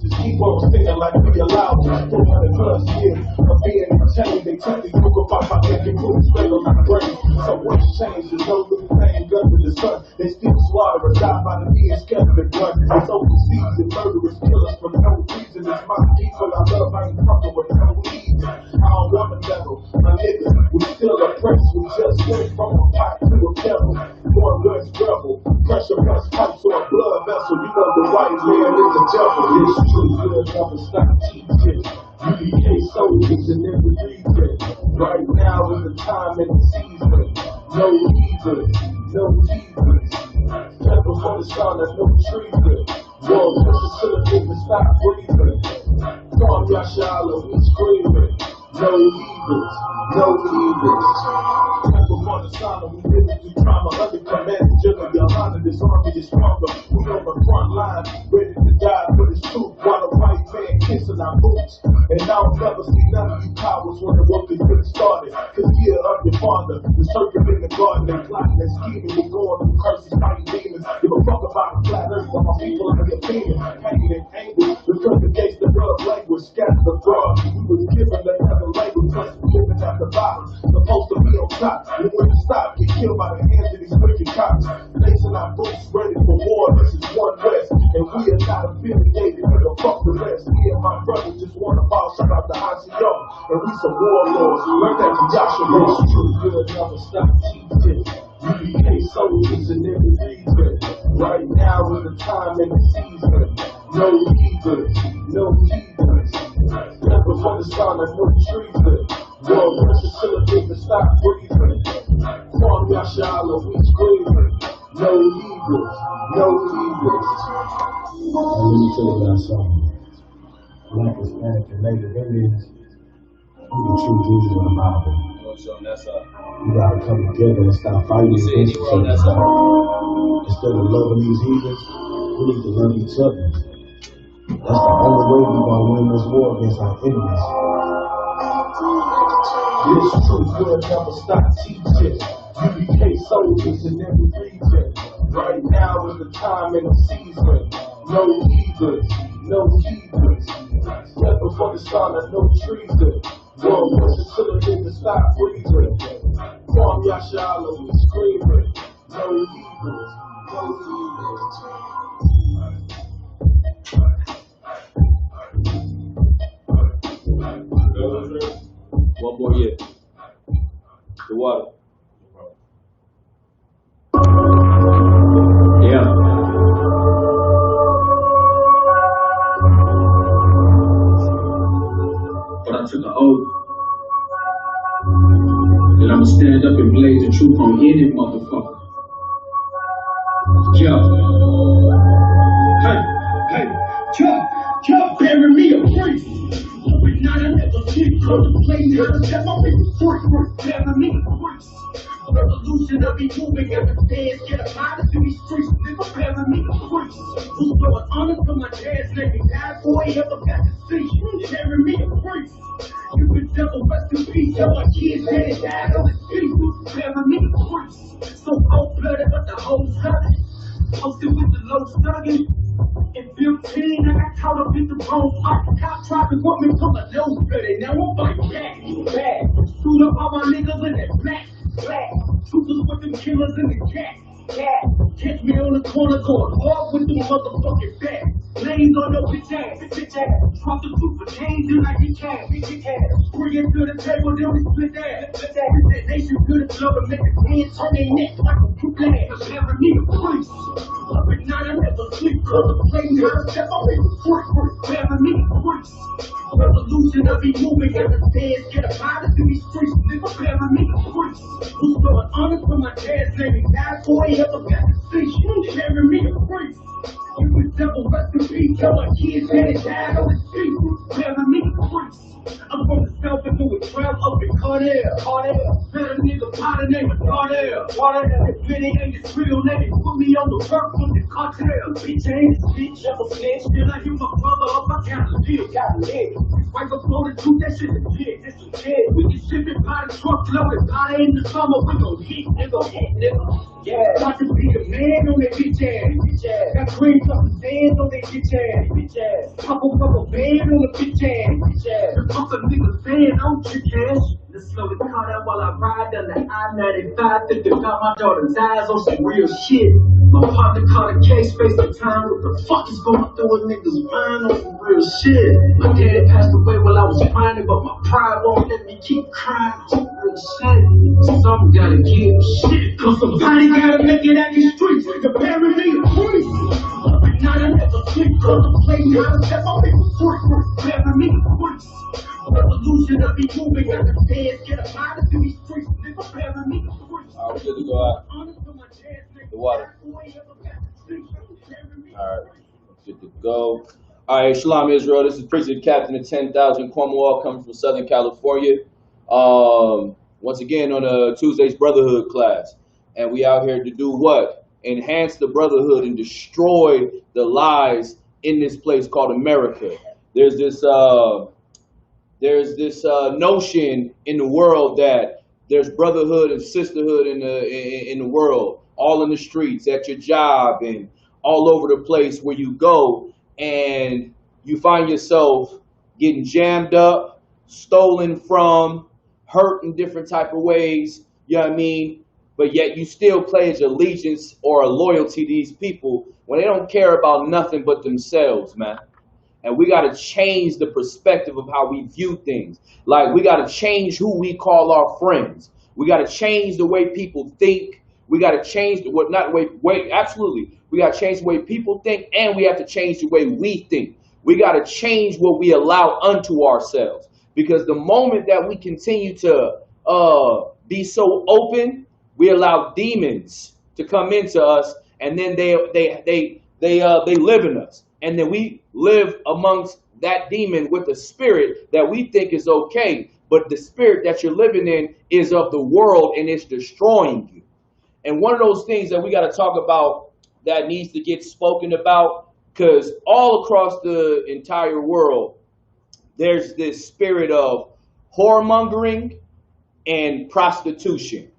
Just keep on singing like we allowed to. 400+ years of being in chains. They took the yoke up off my neck and put it straight on my brain. So what's changed? There's no little thing under the sun. They still slaughter or die by the being scattered and blood. It's overseas and murderers kill us for no reason. It's my people I love. I ain't fucking with no reason. I don't want to meddle. My niggas, we still oppressed. We just went from a pot to a kettle. More less rebel. Pressure plus pipes or a blood vessel. You know the white man is the devil. It's true, we'll never stop teaching. UBK soldiers in every region. Right now is the time and the season. No heathen, no heathens. Pepper for the sun and no treason. War pressure to the niggas stop breathing. Calm Yashala, we screaming. No heathens, no heathens. Pepper for the sun and we living through trauma. Under command, General Yolanda, this army is stronger. We on the front line, ready to die for this truth. While the white man kissing our boots. And I'll never see none of you cowards when the work is getting started. Cause year of your father, the serpent in the garden, they plotting and scheming. We're going through curses, fighting demons. Give a fuck about a flat earth, but my people are opinion. Hanging in anger, because against the blood language, scatter the fraud. We was given another language, plus we living at the bottom. Supposed to be on top, and when you stop, get killed by the hands of these wicked cops. Lacing our boots, ready for war, this is one West. And we are not affiliated with the fuck the rest. Me and my brothers just want to boss about the ICO. And we some warlords. Learn that from Joshua. It's true, we'll never stop teaching. UBK soldiers in every region. Right now is the time and the season. No heathens, no heathens. Never for the sun and no treason. War pressure to the niggas stop breathing. Calm Yashala, we screaming. No heathens, no heathens. Let me tell you guys something. Black, Hispanic, and Native Indians, we the true Jews in the Bible. We gotta come together and stop fighting against each other. Instead of loving these heathens, we need to love each other. That's the only way we're gonna win this war against our enemies. This truth will never stop teaching. UBK soldiers in every region. Right now is the time and the season. No heathens, no heathens. Never for the sun and no treason. War pressure to the niggas stop breathing. Calm Yashala, we screaming. No heathens, no heathens. One more year. The water. Yeah. But I took an oath that I'ma stand up and blaze the truth on any motherfucker. Yeah. Hey, bury me a priest. But now I never did contemplate how to set my people free. Bury me a priest. Revolution, I be moving every day. Get up out of these streets. Nigga, bury me a priest. Who's throwing honor to my dad's name? He died before he ever got to see. Bury me a priest. You can devil rest in peace. Tell my kids that he died on his feet. Bury me a priest. So cold-blooded, but the whole time. I'm still with the low stugging. In 15, I got caught up in the wrong fight. Cop tried to want me from a nose bloody. Now I'm fighting back. Shoot up all my niggas in that black. Troopers with them killers in the cat. Catch me on the corner going hard with them motherfucking bats. Lanes on your bitch ass. Drop the truth for change and I get cash. Bring it to the table, then we split that. That nation to the club and make the hands turn their neck like a quick ass. Never need a priest. Up at night I never sleep. Contemplating how to step up in the free. Never need a priest. Revolution, I be moving every day. Get up out of these streets. Nigga, never need a priest. Who's throwing honor to my dad's name? He died before he ever got to see. Never need a priest. You can devil rest in peace. Tell my kids that he died on his feet. Never need a priest. I'm from the south and we travel up in Cardell. Met a nigga by the name of Cardell. If Vinny ain't his real name, put me on the work with the cartel. Bitch ain't his bitch, ever snitch. Still I hear my brother up, I gotta live. Right before the truth, that shit is legit. This is dead. We can ship it by the truck loaded. By the end of the summer, we gon' hit, nigga. Yeah. Got to be the man on that bitch ass. Got Green plus the sand on that bitch ass. Pop a rubber band on the bitch ass. Here comes a nigga saying, don't you cash? Let's slow the car down while I ride down the I-95. 55, my daughter's eyes on some real shit. My partner caught a case, face the time. What the fuck is going through a nigga's mind on some real shit? My daddy passed away while I was crying, but my pride won't let me keep crying on some real shit. Some gotta give shit, cause somebody gotta make it out these streets. The parent me a priest. Not a never sleep, cause I'm playing how to set my people free. Parent me a priest. Revolution of be moving, got the feds get up out of these streets. Nigga, parent me a priest. All right, we're good to go out. The water. Alright, good to go. Alright, Shalom Israel. This is Preacher Captain of 10,000 Cornwall coming from Southern California. Once again on a Tuesday's Brotherhood class. And we out here to do what? Enhance the brotherhood and destroy the lies in this place called America. There's this notion in the world that there's brotherhood and sisterhood in the world, all in the streets, at your job, and all over the place where you go, and you find yourself getting jammed up, stolen from, hurt in different type of ways, you know what I mean? But yet you still pledge allegiance or a loyalty to these people when they don't care about nothing but themselves, man. And we got to change the perspective of how we view things. Like, we got to change who we call our friends. We got to change the way people think. We got to change absolutely. We got to change the way people think, and we have to change the way we think. We got to change what we allow unto ourselves. Because the moment that we continue to be so open, we allow demons to come into us, and then they live in us. And then we live amongst that demon with a spirit that we think is okay, but the spirit that you're living in is of the world, and it's destroying you. And one of those things that we got to talk about that needs to get spoken about, because all across the entire world, there's this spirit of whoremongering and prostitution.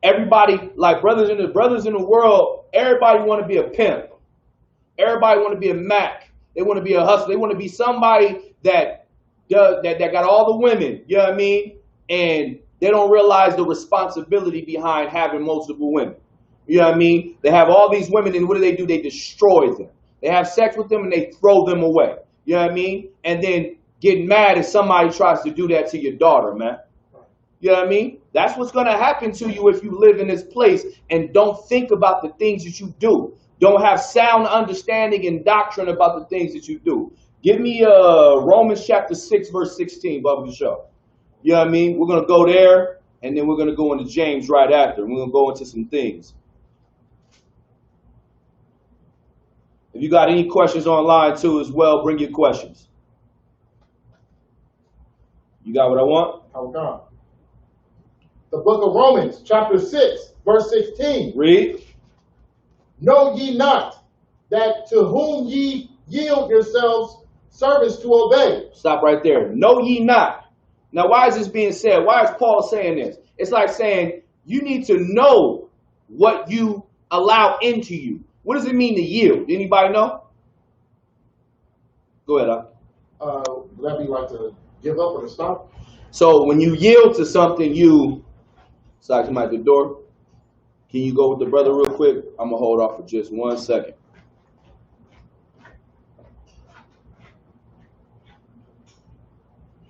Everybody, like brothers in the world, everybody want to be a pimp. Everybody want to be a Mac. They want to be a hustler. They want to be somebody that got all the women. You know what I mean? And they don't realize the responsibility behind having multiple women. You know what I mean? They have all these women, and what do? They destroy them. They have sex with them, and they throw them away. You know what I mean? And then get mad if somebody tries to do that to your daughter, man. You know what I mean? That's what's going to happen to you if you live in this place and don't think about the things that you do. Don't have sound understanding and doctrine about the things that you do. Give me Romans chapter 6, verse 16, Bubba the Show. You know what I mean? We're going to go there, and then we're going to go into James right after. We're going to go into some things. If you got any questions online, too, as well, bring your questions. You got what I want? Hold on. The book of Romans, chapter 6, verse 16. Read. Know ye not that to whom ye yield yourselves servants to obey? Stop right there. Know ye not. Now, why is this being said? Why is Paul saying this? It's like saying you need to know what you allow into you. What does it mean to yield? Anybody know? Go ahead, Would that be like to give up or to stop? So when you yield to something, sorry, come out the door. Can you go with the brother real quick? I'm going to hold off for just 1 second.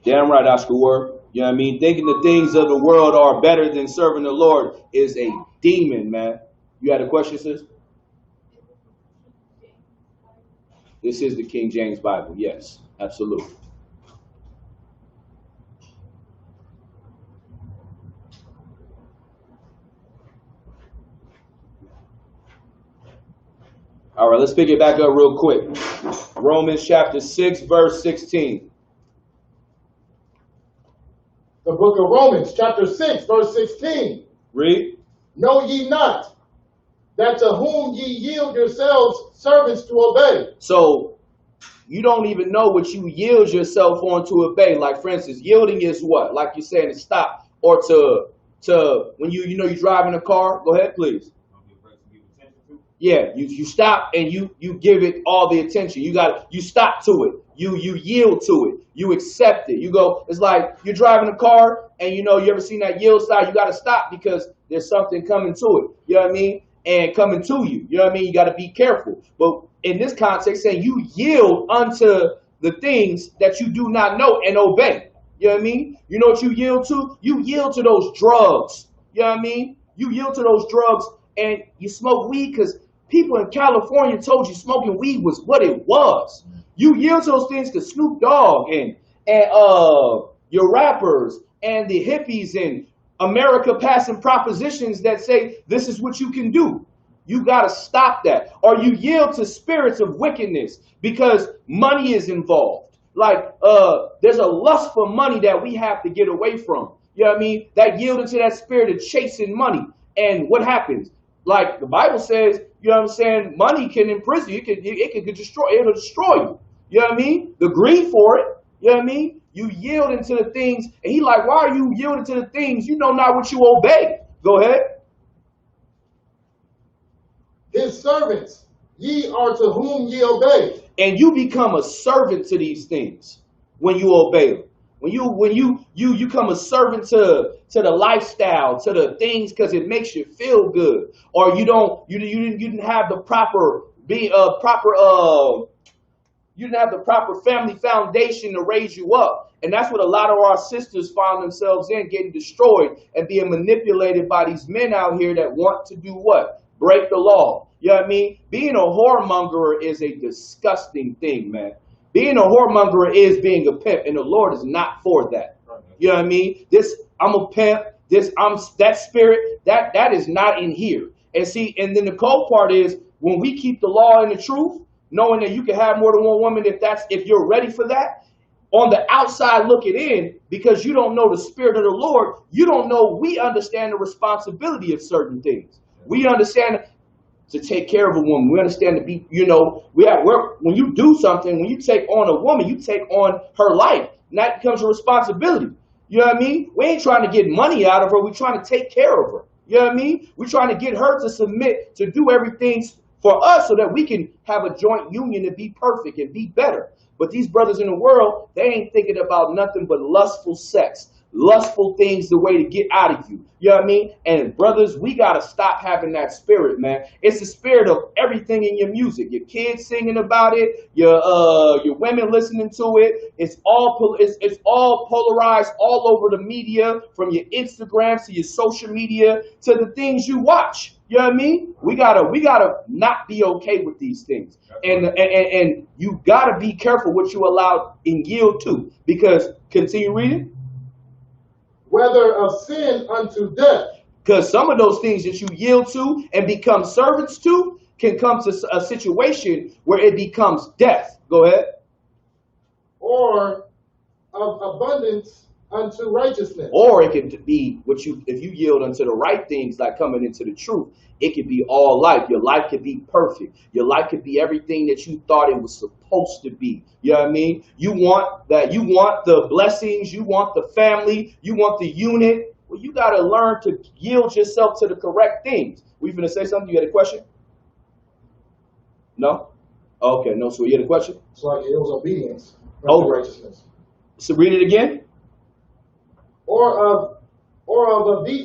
Damn right, Oscar Word. You know what I mean? Thinking the things of the world are better than serving the Lord is a demon, man. You had a question, sis? This is the King James Bible. Yes, absolutely. All right, let's pick it back up real quick. Romans chapter 6, verse 16. The book of Romans, chapter 6, verse 16. Read. Know ye not that to whom ye yield yourselves servants to obey? So you don't even know what you yield yourself on to obey. Like, for instance, yielding is what? Like you're saying, to stop. Or to when you're driving a car. Go ahead, please. Yeah, you stop and you give it all the attention. You stop to it. You yield to it. You accept it. You go. It's like you're driving a car and you ever seen that yield sign? You got to stop because there's something coming to it. You know what I mean? And coming to you. You know what I mean? You got to be careful. But in this context, saying you yield unto the things that you do not know and obey. You know what I mean? You know what you yield to? You yield to those drugs. You know what I mean? You yield to those drugs and you smoke weed because people in California told you smoking weed was what it was. You yield to those things because Snoop Dogg and your rappers and the hippies in America passing propositions that say this is what you can do. You got to stop that. Or you yield to spirits of wickedness because money is involved. Like there's a lust for money that we have to get away from. You know what I mean? That yielding to that spirit of chasing money. And what happens? Like the Bible says, you know what I'm saying? Money can imprison you. It can destroy. It'll destroy you. You know what I mean? The greed for it. You know what I mean? You yield into the things. And he like, why are you yielding to the things you know not what you obey? Go ahead. His servants, ye are to whom ye obey. And you become a servant to these things when you obey them. When you become a servant to the lifestyle, to the things because it makes you feel good, or you didn't have the proper you didn't have the proper family foundation to raise you up, and that's what a lot of our sisters find themselves in, getting destroyed and being manipulated by these men out here that want to do what? Break the law. You know what I mean? Being a whoremonger is a disgusting thing, man. Being a whoremonger is being a pimp, and the Lord is not for that. You know what I mean? I'm a pimp. That spirit, that is not in here. And see, and then the cold part is when we keep the law and the truth, knowing that you can have more than one woman if you're ready for that. On the outside looking in, because you don't know the spirit of the Lord, you don't know we understand the responsibility of certain things. We understand to take care of a woman. We understand to be, when you do something, when you take on a woman, you take on her life. And that becomes a responsibility. You know what I mean? We ain't trying to get money out of her. We're trying to take care of her. You know what I mean? We're trying to get her to submit, to do everything for us so that we can have a joint union and be perfect and be better. But these brothers in the world, they ain't thinking about nothing but lustful sex. Lustful things, the way to get out of you. You know what I mean? And brothers, we got to stop having that spirit, man. It's the spirit of everything in your music. Your kids singing about it, your women listening to it. It's all polarized all over the media, from your Instagrams to your social media to the things you watch. You know what I mean? We gotta not be okay with these things. And you gotta be careful what you allow and yield to. Because continue reading. Whether of sin unto death. Because some of those things that you yield to and become servants to can come to a situation where it becomes death. Go ahead. Or of abundance unto righteousness. Or it could be if you yield unto the right things, like coming into the truth, it could be all life. Your life could be perfect. Your life could be everything that you thought it was supposed to be. You know what I mean? You want the blessings, you want the family, you want the unit. Well, you got to learn to yield yourself to the correct things. Were you going to say something? You had a question? No? Okay, no. So you had a question? It's like it was obedience unto righteousness. So read it again. Or of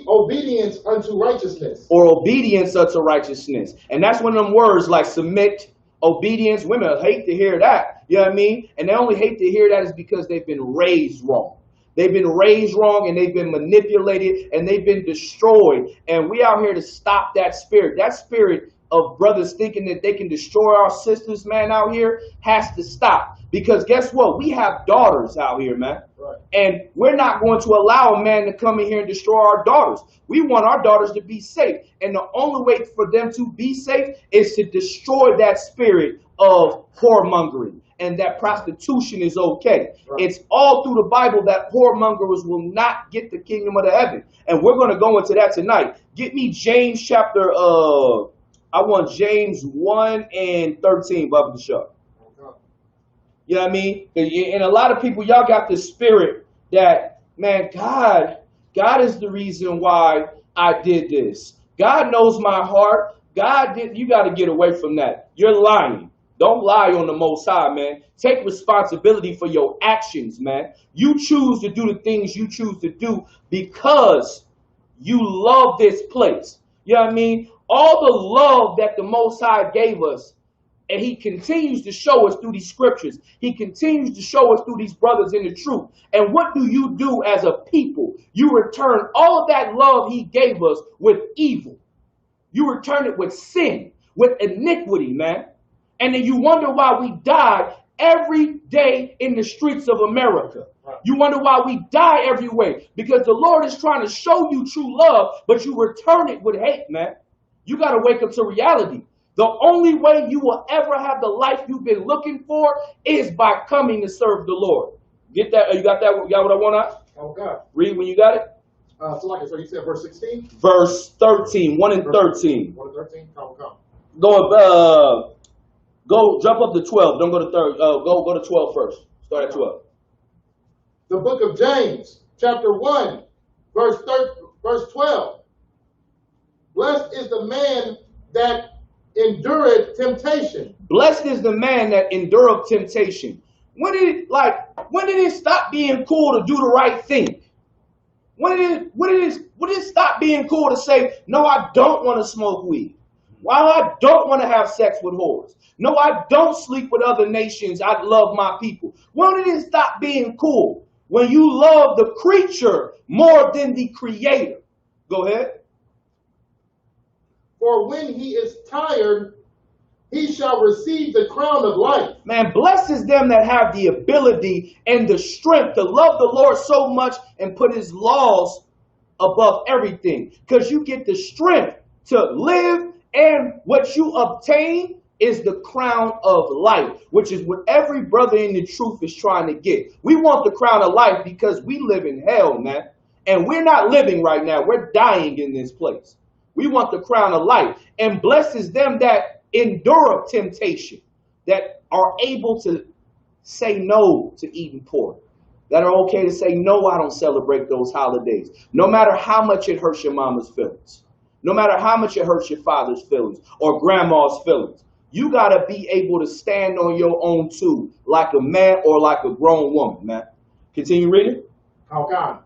obedience unto righteousness. Or obedience unto righteousness. And that's one of them words like submit, obedience. Women hate to hear that. You know what I mean? And they only hate to hear that is because they've been raised wrong. They've been raised wrong and they've been manipulated and they've been destroyed. And we out here to stop that spirit. That spirit of brothers thinking that they can destroy our sisters, man, out here has to stop. Because guess what? We have daughters out here, man. Right. And we're not going to allow a man to come in here and destroy our daughters. We want our daughters to be safe. And the only way for them to be safe is to destroy that spirit of whoremongering. And that prostitution is okay. Right. It's all through the Bible that whoremongers will not get the kingdom of the heaven. And we're going to go into that tonight. Get me James chapter, I want James 1 and 13, Bubba the Show. You know what I mean? And a lot of people, y'all got this spirit that, man, God is the reason why I did this. God knows my heart. God did. You got to get away from that. You're lying. Don't lie on the Most High, man. Take responsibility for your actions, man. You choose to do the things you choose to do because you love this place. You know what I mean? All the love that the Most High gave us, and he continues to show us through these scriptures. He continues to show us through these brothers in the truth. And what do you do as a people? You return all of that love he gave us with evil. You return it with sin, with iniquity, man. And then you wonder why we die every day in the streets of America. You wonder why we die every way. Because the Lord is trying to show you true love, but you return it with hate, man. You got to wake up to reality. The only way you will ever have the life you've been looking for is by coming to serve the Lord. Get that? You got that? You got what I want out? Oh, God. Read when you got it. So you said verse 16? Verse 13, 1 and 13. 1 and 13? Come. Go, jump up to 12. Don't go to 3. Go to 12 first. Start at 12. The book of James, chapter 1, verse 12. Blessed is the man that endureth temptation. Blessed is the man that endureth temptation. When did it stop being cool to do the right thing? When did it stop being cool to say, no, I don't want to smoke weed? Well, I don't want to have sex with whores. No, I don't sleep with other nations. I love my people. When did it stop being cool? When you love the creature more than the creator. Go ahead. For when he is tired, he shall receive the crown of life. Man, blesses them that have the ability and the strength to love the Lord so much and put his laws above everything. Because you get the strength to live, and what you obtain is the crown of life, which is what every brother in the truth is trying to get. We want the crown of life because we live in hell, man. And we're not living right now. We're dying in this place. We want the crown of life, and blesses them that endure temptation, that are able to say no to eating pork, that are okay to say, no, I don't celebrate those holidays, no matter how much it hurts your mama's feelings, no matter how much it hurts your father's feelings or grandma's feelings. You got to be able to stand on your own too, like a man or like a grown woman, man. Continue reading. How come?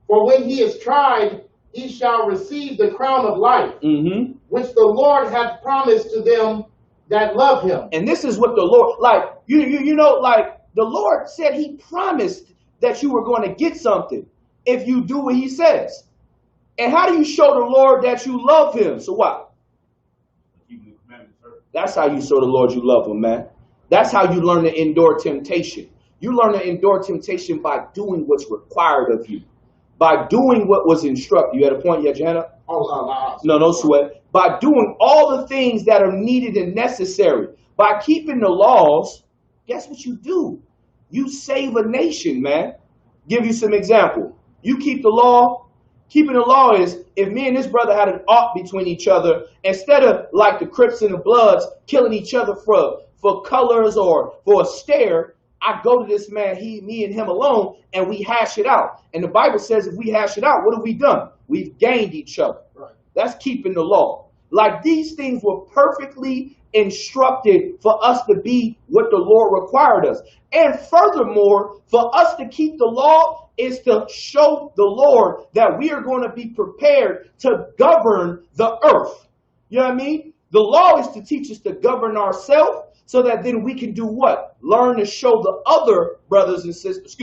For when he is tried, he shall receive the crown of life, which the Lord hath promised to them that love him. And this is what the Lord, like, you know, like the Lord said he promised that you were going to get something if you do what he says. And how do you show the Lord that you love him? So what? That's how you show the Lord you love him, man. That's how you learn to endure temptation. You learn to endure temptation by doing what's required of you. By doing what was instructed. You had a point yet, Johanna? No sweat. By doing all the things that are needed and necessary. By keeping the laws, guess what you do? You save a nation, man. Give you some example. You keep the law. Keeping the law is, if me and this brother had an ought between each other, instead of like the Crips and the Bloods killing each other for colors or for a stare, I go to this man, me and him alone, and we hash it out. And the Bible says if we hash it out, what have we done? We've gained each other. Right. That's keeping the law. Like these things were perfectly instructed for us to be what the Lord required us. And furthermore, for us to keep the law is to show the Lord that we are going to be prepared to govern the earth. You know what I mean? The law is to teach us to govern ourselves, so that then we can do what? Learn to show the other brothers and sisters,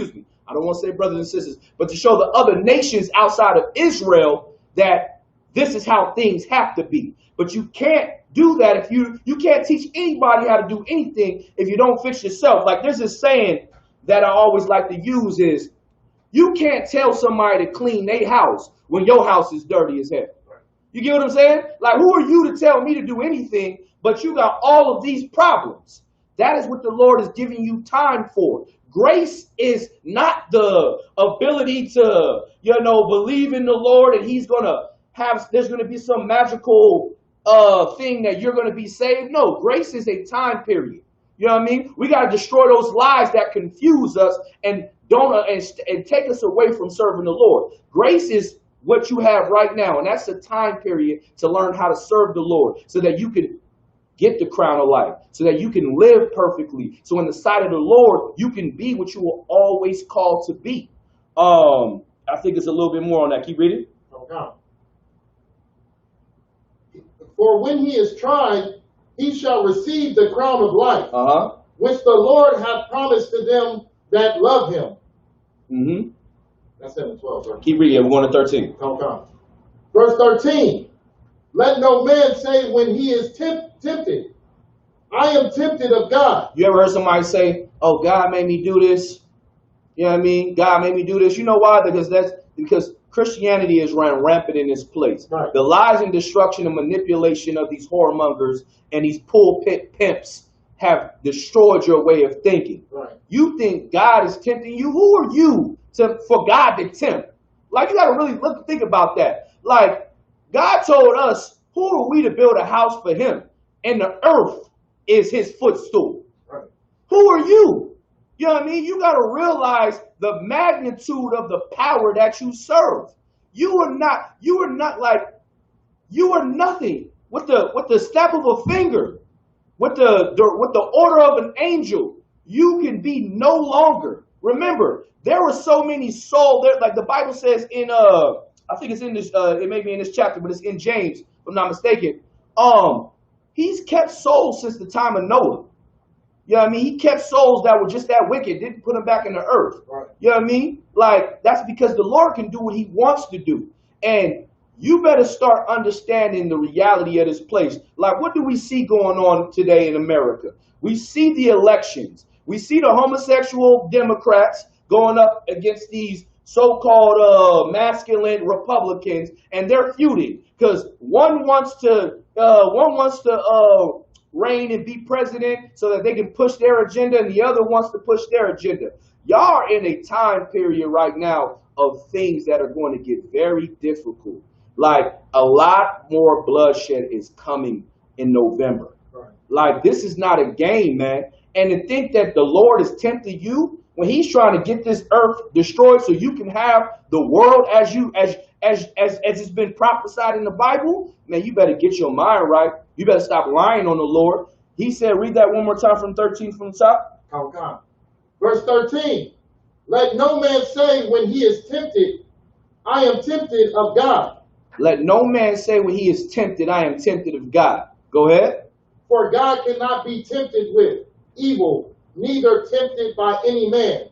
I don't want to say brothers and sisters, but to show the other nations outside of Israel that this is how things have to be. But you can't do that if you can't teach anybody how to do anything if you don't fix yourself. Like there's this saying that I always like to use is, you can't tell somebody to clean their house when your house is dirty as hell. You get what I'm saying? Like who are you to tell me to do anything? But you got all of these problems. That is what the Lord is giving you time for. Grace is not the ability to, believe in the Lord and he's going to there's going to be some magical thing that you're going to be saved. No, grace is a time period. You know what I mean? We got to destroy those lies that confuse us and don't and take us away from serving the Lord. Grace is what you have right now. And that's the time period to learn how to serve the Lord so that you can get the crown of life, so that you can live perfectly. So in the sight of the Lord, you can be what you were always called to be. I think it's a little bit more on that. Keep reading. Okay. For when he is tried, he shall receive the crown of life, which the Lord hath promised to them that love him. Mm-hmm. That's 7 12, right? Keep reading. We're going to 13. Okay. Verse 13. Let no man say when he is tempted, I am tempted of God. You ever heard somebody say, oh, God made me do this? You know what I mean? God made me do this. You know why? Because Christianity is run rampant in this place. Right. The lies and destruction and manipulation of these whoremongers and these pulpit pimps have destroyed your way of thinking. Right. You think God is tempting you? Who are you for God to tempt? Like, you got to really think about that. Like, God told us, who are we to build a house for him? And the earth is his footstool. Right. Who are you? You know what I mean? You got to realize the magnitude of the power that you serve. You are nothing. With the snap of a finger, with the order of an angel, you can be no longer. Remember, there were so many souls there, like the Bible says in I think it's in this it may be in this chapter, but it's in James, if I'm not mistaken. He's kept souls since the time of Noah. You know what I mean? He kept souls that were just that wicked, didn't put them back in the earth. Right. You know what I mean? Like, that's because the Lord can do what he wants to do. And you better start understanding the reality of this place. Like, what do we see going on today in America? We see the elections. We see the homosexual Democrats going up against these so-called masculine Republicans, and they're feuding because one wants to reign and be president so that they can push their agenda, and the other wants to push their agenda. Y'all are in a time period right now of things that are going to get very difficult. Like, a lot more bloodshed is coming in November. Right. Like, this is not a game, man. And to think that the Lord is tempting you when he's trying to get this earth destroyed so you can have the world as it's been prophesied in the Bible, man, you better get your mind right. You better stop lying on the Lord. He said, read that one more time from 13 from the top. Okay. Verse 13. Let no man say when he is tempted, I am tempted of God. Let no man say when he is tempted, I am tempted of God. Go ahead. For God cannot be tempted with evil, neither tempted by any man.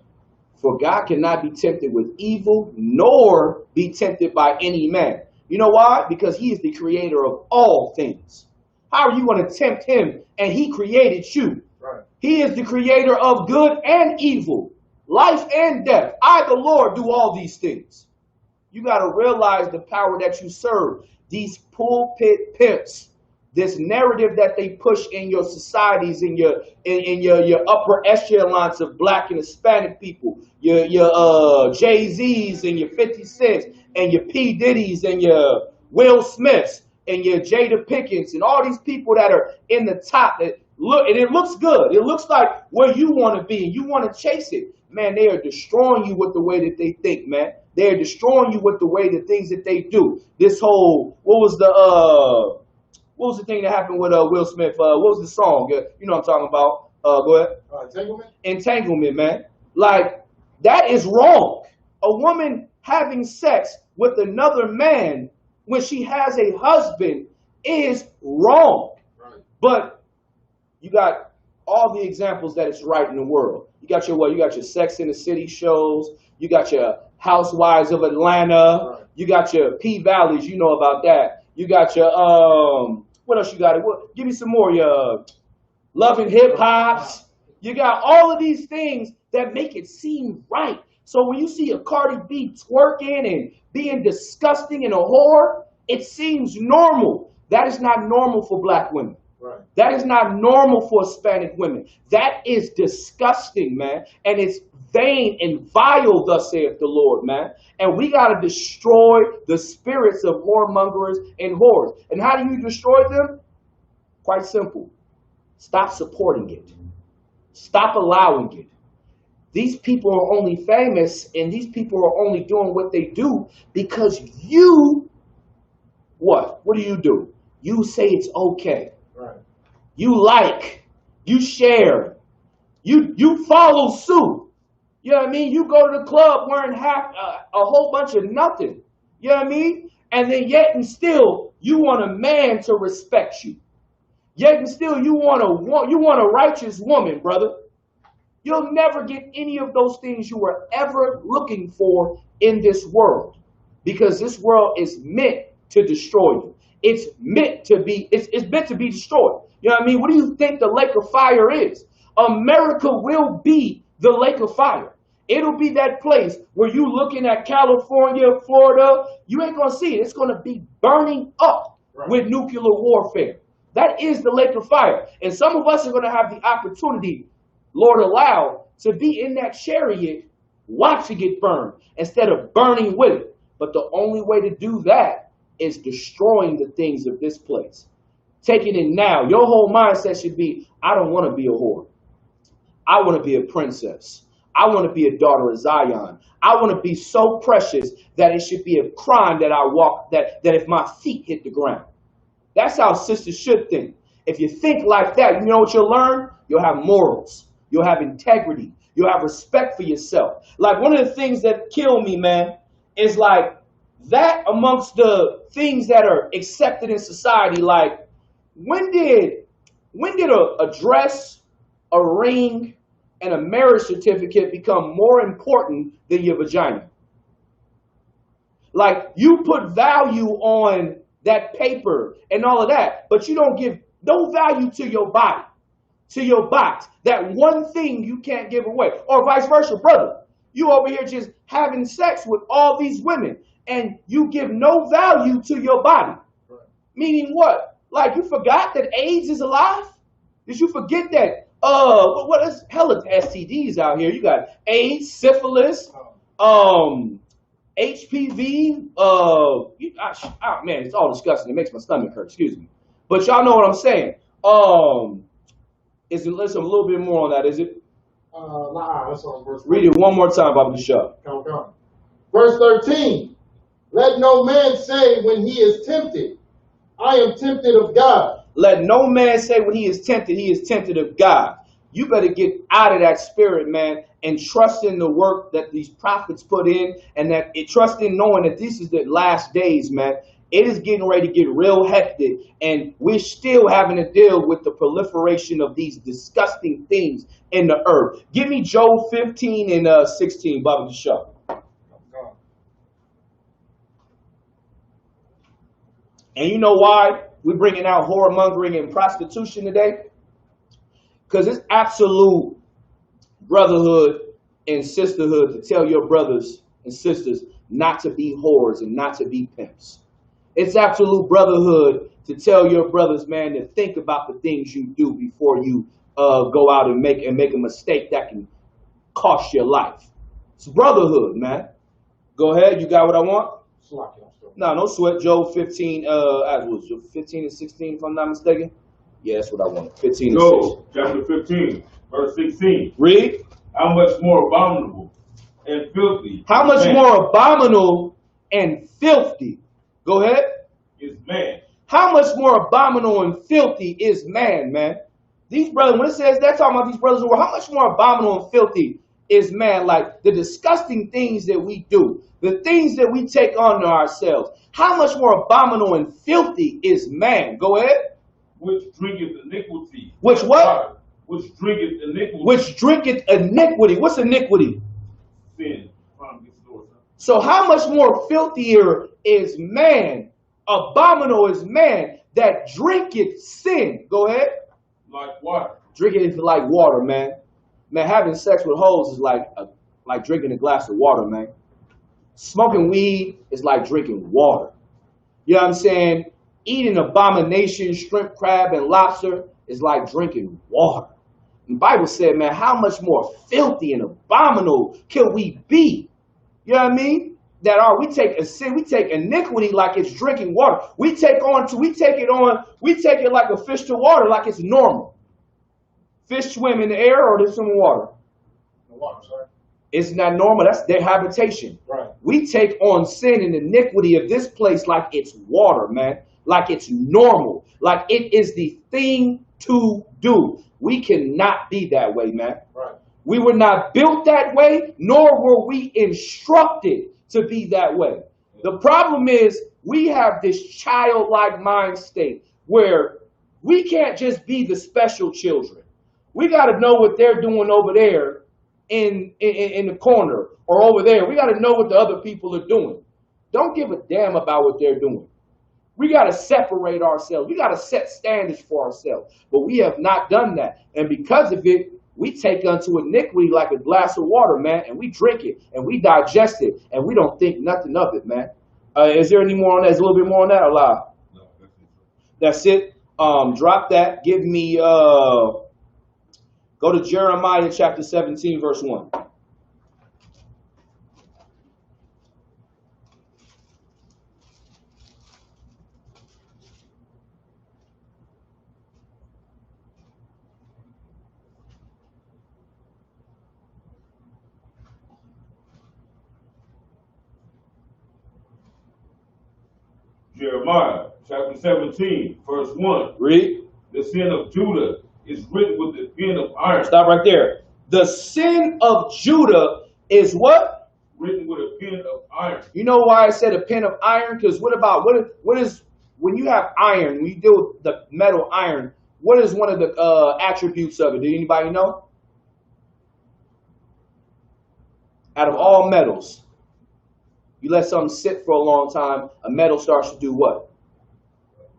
For God cannot be tempted with evil, nor be tempted by any man. You know why? Because he is the creator of all things. How are you going to tempt him and he created you? Right. He is the creator of good and evil, life and death. I, the Lord, do all these things. You got to realize the power that you serve. These pulpit pimps, this narrative that they push in your societies, in your upper echelons of black and Hispanic people, your Jay-Z's and your 50 Cents and your P. Diddy's and your Will Smiths and your Jada Pinkins and all these people that are in the top that look, and it looks good. It looks like where you want to be and you want to chase it. Man, they are destroying you with the way that they think, man. They are destroying you with the way, the things that they do. This whole, what was the thing that happened with Will Smith? What was the song? You know what I'm talking about. Go ahead. Entanglement? Entanglement, man. Like, that is wrong. A woman having sex with another man when she has a husband is wrong. Right. But you got all the examples that it's right in the world. You got your Sex in the City shows. You got your Housewives of Atlanta. Right. You got your P-Valleys. You know about that. You got your what else you got? Give me some more. Your Love and Hip Hops. You got all of these things that make it seem right. So when you see a Cardi B twerking and being disgusting and a whore, it seems normal. That is not normal for black women. Right. That is not normal for Hispanic women. That is disgusting, man. And it's vain and vile, thus saith the Lord, man. And we got to destroy the spirits of whoremongers and whores. And how do you destroy them? Quite simple. Stop supporting it. Stop allowing it. These people are only famous and these people are only doing what they do because you, what? What do? You say it's okay. Right. You like, you share, you follow suit. You know what I mean? You go to the club wearing a whole bunch of nothing. You know what I mean? And then yet and still, you want a man to respect you. Yet and still, you want a righteous woman, brother. You'll never get any of those things you were ever looking for in this world, because this world is meant to destroy you. It's meant to be. It's meant to be destroyed. You know what I mean? What do you think the lake of fire is? America will be the lake of fire. It'll be that place where you looking at California, Florida, you ain't gonna see it. It's gonna be burning up with nuclear warfare. That is the lake of fire. And some of us are gonna have the opportunity, Lord allow, to be in that chariot watching it burn instead of burning with it. But the only way to do that is destroying the things of this place. Taking it now. Your whole mindset should be, I don't want to be a whore. I want to be a princess. I want to be a daughter of Zion. I want to be so precious that it should be a crime that I walk, that if my feet hit the ground. That's how sisters should think. If you think like that, you know what you'll learn? You'll have morals. You'll have integrity. You'll have respect for yourself. Like, one of the things that kill me, man, is like that amongst the things that are accepted in society. Like, when did a dress, a ring, and a marriage certificate become more important than your vagina? Like, you put value on that paper and all of that, but you don't give no value to your body, to your box. That one thing you can't give away. Or vice versa, brother. You over here just having sex with all these women and you give no value to your body. Right. Meaning what? Like, you forgot that AIDS is alive? Did you forget that? What is hella STDs out here? You got AIDS, syphilis, HPV. Man, it's all disgusting. It makes my stomach hurt. Excuse me, but y'all know what I'm saying. Listen a little bit more on that. Is it? That's on verse. Read it one more time, Baba Bishop. Come. Verse 13. Let no man say when he is tempted, I am tempted of God. Let no man say when he is tempted of God. You better get out of that spirit, man, and trust in the work that these prophets put in, and trust in knowing that this is the last days, man. It is getting ready to get real hectic, and we're still having to deal with the proliferation of these disgusting things in the earth. Give me Job 15 and 16, Baba Bishop. And you know why we're bringing out whoremongering and prostitution today? Because it's absolute brotherhood and sisterhood to tell your brothers and sisters not to be whores and not to be pimps. It's absolute brotherhood to tell your brothers, man, to think about the things you do before you go out and make a mistake that can cost your life. It's brotherhood, man. Go ahead. You got what I want? No sweat. Job 15, 15 and 16, if I'm not mistaken. Yeah, that's what I wanted. 15 and 16. Job chapter 15, verse 16. Read. How much more abominable and filthy. How much more abominable and filthy. Go ahead. Is man. How much more abominable and filthy is man? These brothers, when it says that, talking about these brothers, how much more abominable and filthy is man? Like, the disgusting things that we do, the things that we take on ourselves. How much more abominable and filthy is man? Go ahead. Which drinketh iniquity. Which what? Which drinketh iniquity. Which drinketh iniquity. What's iniquity? Sin. So how much more filthier is man, abominable is man, that drinketh sin? Go ahead. Like water. Drinking it like water, man. Man, having sex with hoes is like drinking a glass of water, man. Smoking weed is like drinking water. You know what I'm saying? Eating abomination, shrimp, crab, and lobster is like drinking water. And the Bible said, man, how much more filthy and abominable can we be? You know what I mean? We take a sin, we take iniquity like it's drinking water. We take it like a fish to water, like it's normal. Fish swim in the air or they swim in water? It's not normal. That's their habitation. Right. We take on sin and iniquity of this place like it's water, man. Like it's normal. Like it is the thing to do. We cannot be that way, man. Right. We were not built that way, nor were we instructed to be that way. The problem is we have this childlike mind state where we can't just be the special children. We got to know what they're doing over there in the corner or over there. We got to know what the other people are doing. Don't give a damn about what they're doing. We got to separate ourselves. We got to set standards for ourselves. But we have not done that. And because of it, we take unto iniquity like a glass of water, man, and we drink it and we digest it and we don't think nothing of it, man. Is there any more on that? Is a little bit more on that or live? No, that's it. Drop that. Give me, go to Jeremiah chapter 17, verse 1. Jeremiah chapter 17, verse 1. Read. The sin of Judah is written with the pen of iron. Stop right there. The sin of Judah is what? Written with a pen of iron. You know why I said a pen of iron? Because what is when you have iron, when you deal with the metal iron, what is one of the attributes of it? Do anybody know? Out of all metals, you let something sit for a long time, a metal starts to do what?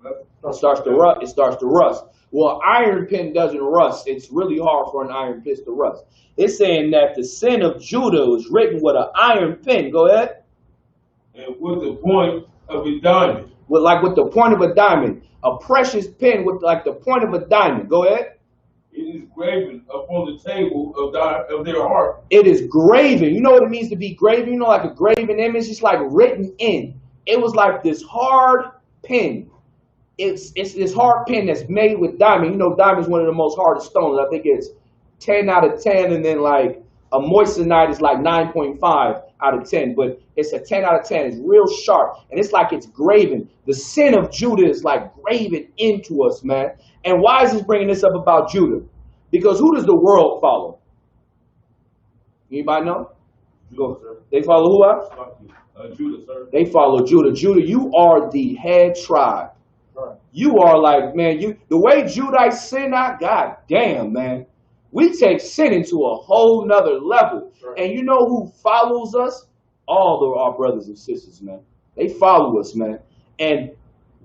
It starts to rust. It starts to rust. Well, iron pin doesn't rust. It's really hard for an iron pin to rust. It's saying that the sin of Judah was written with an iron pen. Go ahead. And with the point of a diamond. With the point of a diamond. A precious pen with like the point of a diamond. Go ahead. It is graven upon the table of their heart. It is graven. You know what it means to be graven? You know, like a graven image? It's like written in. It was like this hard pen. It's this hard pen that's made with diamond. You know, diamond is one of the most hardest stones. I think it's 10 out of 10, and then like a moissanite is like 9.5 out of 10. But it's a 10 out of 10. It's real sharp, and it's like it's graven. The sin of Judah is like graven into us, man. And why is this bringing this up about Judah? Because who does the world follow? Anybody know? Judah, sir. They follow who? Judah, sir. They follow Judah. Judah, you are the head tribe. Right. You are like, man, the way Judites sin out, god damn, man. We take sin into a whole nother level. Right. And you know who follows us? All of our brothers and sisters, man. They follow us, man. And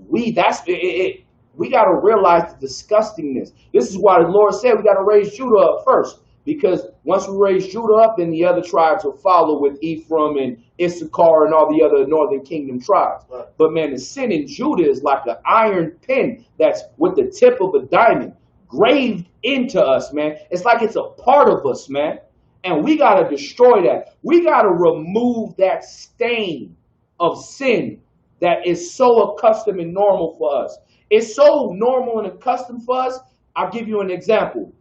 we got to realize the disgustingness. This is why the Lord said we got to raise Judah up first. Because once we raise Judah up, then the other tribes will follow with Ephraim and Issachar and all the other northern kingdom tribes. Right. But man, the sin in Judah is like an iron pen that's with the tip of a diamond graved into us, man. It's like it's a part of us, man. And we got to destroy that. We got to remove that stain of sin that is so accustomed and normal for us. It's so normal and accustomed for us. I'll give you an example.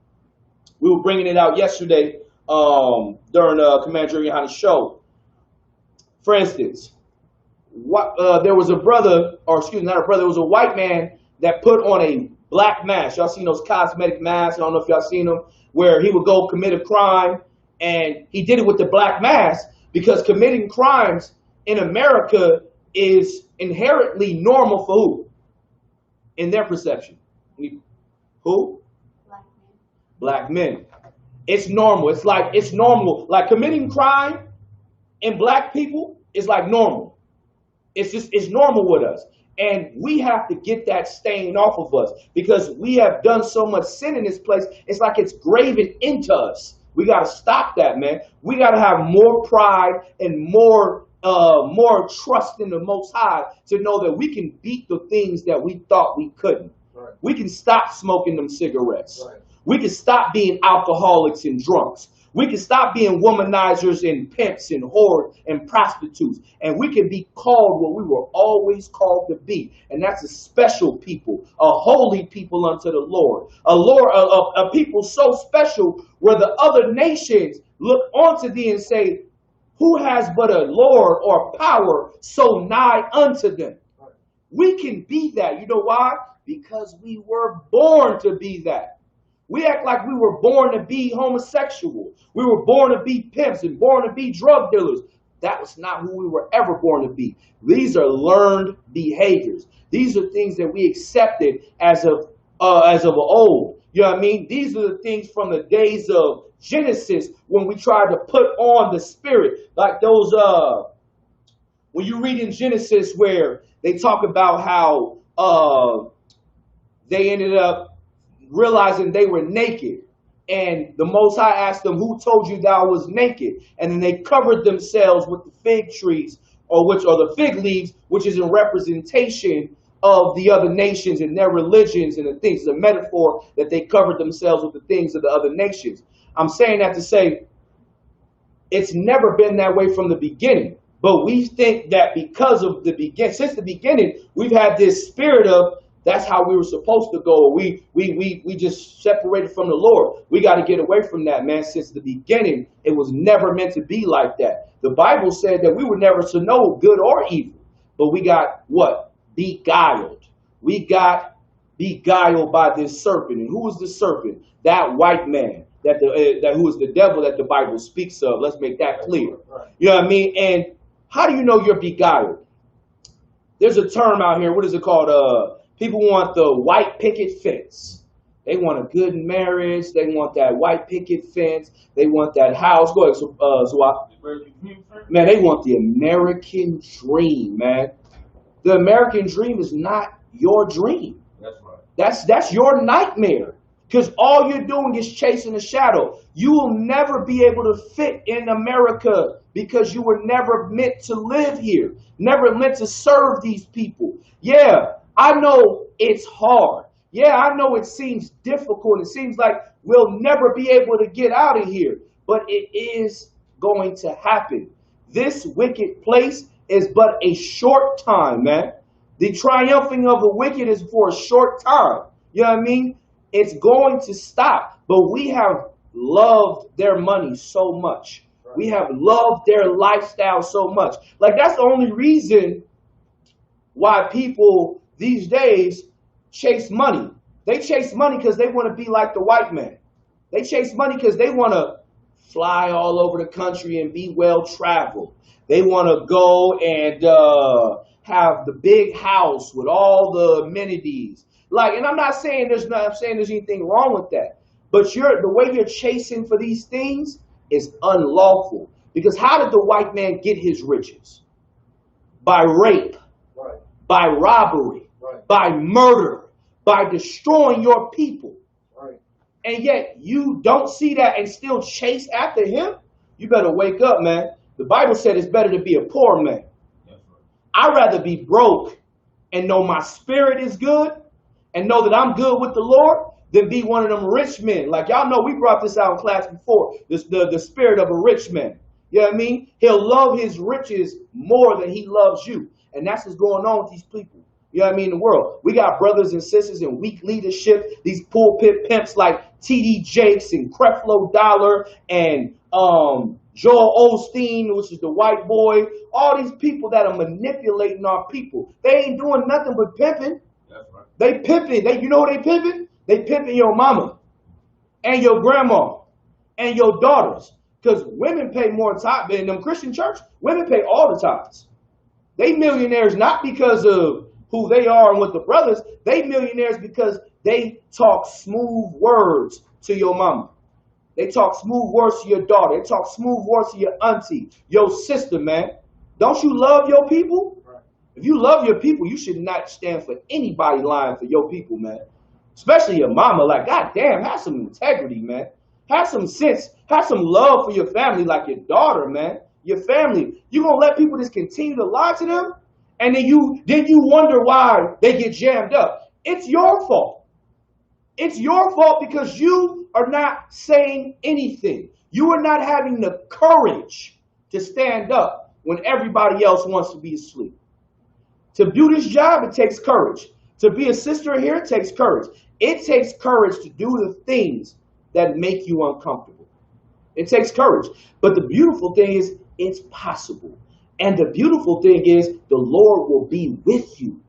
We were bringing it out yesterday during Command Johanna's show. For instance, there was a brother, or excuse me, not a brother, there was a white man that put on a black mask. Y'all seen those cosmetic masks? I don't know if y'all seen them, where he would go commit a crime, and he did it with the black mask because committing crimes in America is inherently normal for who? In their perception. Who? Black men. It's normal. It's normal. Like committing crime in black people is like normal. It's normal with us. And we have to get that stain off of us because we have done so much sin in this place. It's like it's graven into us. We got to stop that, man. We got to have more pride and more trust in the Most High to know that we can beat the things that we thought we couldn't. Right. We can stop smoking them cigarettes. Right. We can stop being alcoholics and drunks. We can stop being womanizers and pimps and whores and prostitutes. And we can be called what we were always called to be. And that's a special people, a holy people unto the Lord. A people so special where the other nations look onto thee and say, who has but a Lord or power so nigh unto them? We can be that. You know why? Because we were born to be that. We act like we were born to be homosexual. We were born to be pimps and born to be drug dealers. That was not who we were ever born to be. These are learned behaviors. These are things that we accepted as of old. You know what I mean? These are the things from the days of Genesis when we tried to put on the spirit. Like those, when you read in Genesis where they talk about how they ended up realizing they were naked, and the Most High asked them, who told you thou was naked? And then they covered themselves with the fig trees, or the fig leaves, which is a representation of the other nations and their religions and the things. It's a metaphor that they covered themselves with the things of the other nations. I'm saying that to say it's never been that way from the beginning. But we think that because of since the beginning, we've had this spirit of that's how we were supposed to go. We just separated from the Lord. We got to get away from that, man. Since the beginning, it was never meant to be like that. The Bible said that we were never to know good or evil. But we got what? Beguiled. We got beguiled by this serpent. And who was the serpent? That white man. Who is the devil that the Bible speaks of. Let's make that clear. You know what I mean? And how do you know you're beguiled? There's a term out here. What is it called? People want the white picket fence. They want a good marriage. They want that white picket fence. They want that house. Go ahead, man, they want the American dream, man. The American dream is not your dream. That's right. That's your nightmare. Because all you're doing is chasing a shadow. You will never be able to fit in America because you were never meant to live here. Never meant to serve these people. Yeah, I know it's hard. Yeah, I know it seems difficult. It seems like we'll never be able to get out of here. But it is going to happen. This wicked place is but a short time, man. The triumphing of the wicked is for a short time. You know what I mean? It's going to stop. But we have loved their money so much. We have loved their lifestyle so much. Like, that's the only reason why people these days chase money. They chase money because they want to be like the white man. They chase money because they want to fly all over the country and be well traveled. They want to go and have the big house with all the amenities. Like, and I'm not saying there's anything wrong with that. But the way you're chasing for these things is unlawful. Because how did the white man get his riches? By rape, right. By robbery, right. By murder, by destroying your people. Right. And yet you don't see that and still chase after him? You better wake up, man. The Bible said it's better to be a poor man. Right. I'd rather be broke and know my spirit is good and know that I'm good with the Lord than be one of them rich men. Like, y'all know, we brought this out in class before, the spirit of a rich man. You know what I mean? He'll love his riches more than he loves you. And that's what's going on with these people. You know what I mean? In the world. We got brothers and sisters in weak leadership, these pulpit pimps like T.D. Jakes and Creflo Dollar and Joel Osteen, which is the white boy. All these people that are manipulating our people. They ain't doing nothing but pimping. That's right. They pimping. You know what they pimping? They pimping your mama and your grandma and your daughters. Because women pay more tithes in them Christian church. Women pay all the tithes. They millionaires not because of who they are and with the brothers. They millionaires because they talk smooth words to your mama. They talk smooth words to your daughter. They talk smooth words to your auntie, your sister, man. Don't you love your people? Right. If you love your people, you should not stand for anybody lying for your people, man. Especially your mama. Like, goddamn, have some integrity, man. Have some sense. Have some love for your family, like your daughter, man. Your family. You gonna let people just continue to lie to them? And then you wonder why they get jammed up. It's your fault. It's your fault because you are not saying anything. You are not having the courage to stand up when everybody else wants to be asleep. To do this job, it takes courage. To be a sister here, it takes courage. It takes courage to do the things that make you uncomfortable. It takes courage. But the beautiful thing is, it's possible. And the beautiful thing is, the Lord will be with you.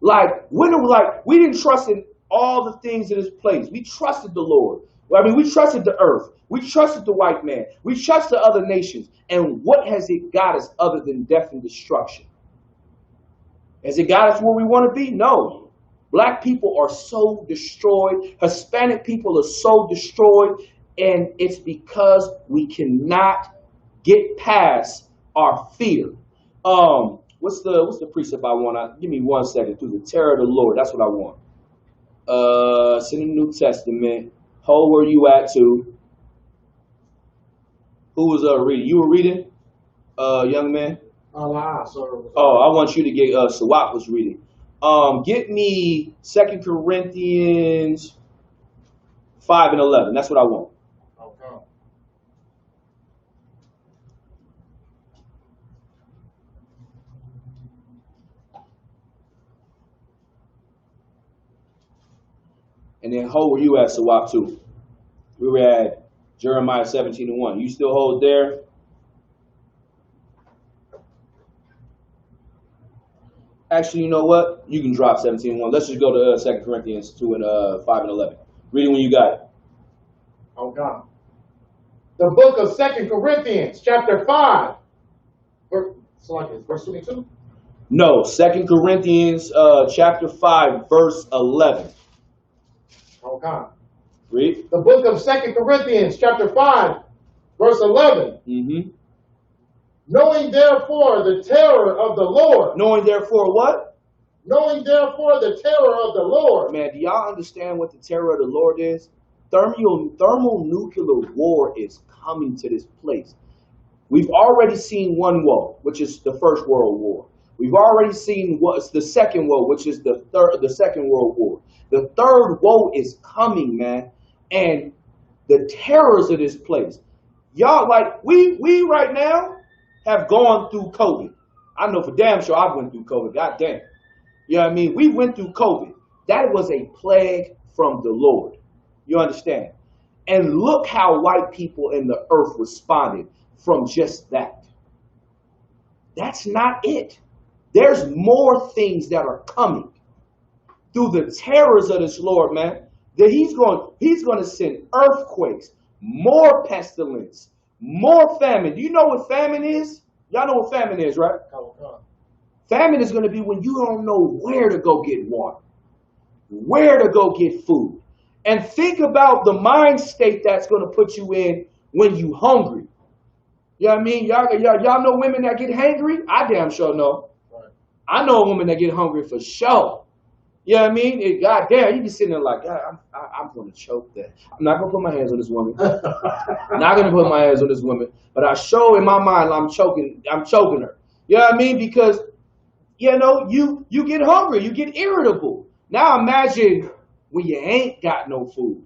We didn't trust in all the things in this place. We trusted the Lord. We trusted the earth. We trusted the white man. We trusted other nations. And what has it got us other than death and destruction? Has it got us where we want to be? No. Black people are so destroyed. Hispanic people are so destroyed. And it's because we cannot get past our fear. What's the precept I want? Give me 1 second. Through the terror of the Lord. That's what I want. It's in the New Testament. Ho, where you at too? Who was reading? You were reading, young man? Oh, I want you to get Sawak was reading. Get me 2 Corinthians 5 and 11. That's what I want. Okay. And then Ho, where you at, Sawak too? We were at Jeremiah 17 and 1. You still hold there? Actually, you know what? You can drop 17 and 1. Let's just go to 2 Corinthians 2 and 5 and 11. Read it when you got it. Oh, God. The book of 2 Corinthians, chapter 5. Verse 22? No, 2 Corinthians chapter 5, verse 11. Oh, God. Read. The book of 2 Corinthians, chapter 5, verse 11. Mm-hmm. Knowing therefore the terror of the Lord. Knowing therefore what? Knowing therefore the terror of the Lord. Man, do y'all understand what the terror of the Lord is? Thermonuclear war is coming to this place. We've already seen one woe, which is the First World War. We've already seen what's the second woe, which is the Second World War. The third woe is coming, man. And the terrors of this place. Y'all, like, we right now have gone through COVID. I know for damn sure I went through COVID. God damn. You know what I mean? We went through COVID. That was a plague from the Lord. You understand? And look how white people in the earth responded from just that. That's not it. There's more things that are coming through the terrors of this Lord, man. That he's going to send earthquakes, more pestilence, more famine. Do you know what famine is? Y'all know what famine is, right? Famine is going to be when you don't know where to go get water, where to go get food. And think about the mind state that's going to put you in when you hungry. You know what I mean? Y'all know women that get hangry? I damn sure know. Right. I know a woman that get hungry for sure. You know what I mean? God damn, you be sitting there like, God, I'm going to choke that. I'm not going to put my hands on this woman. I'm not going to put my hands on this woman. But I show in my mind I'm choking her. You know what I mean? Because, you know, you get hungry. You get irritable. Now imagine when you ain't got no food.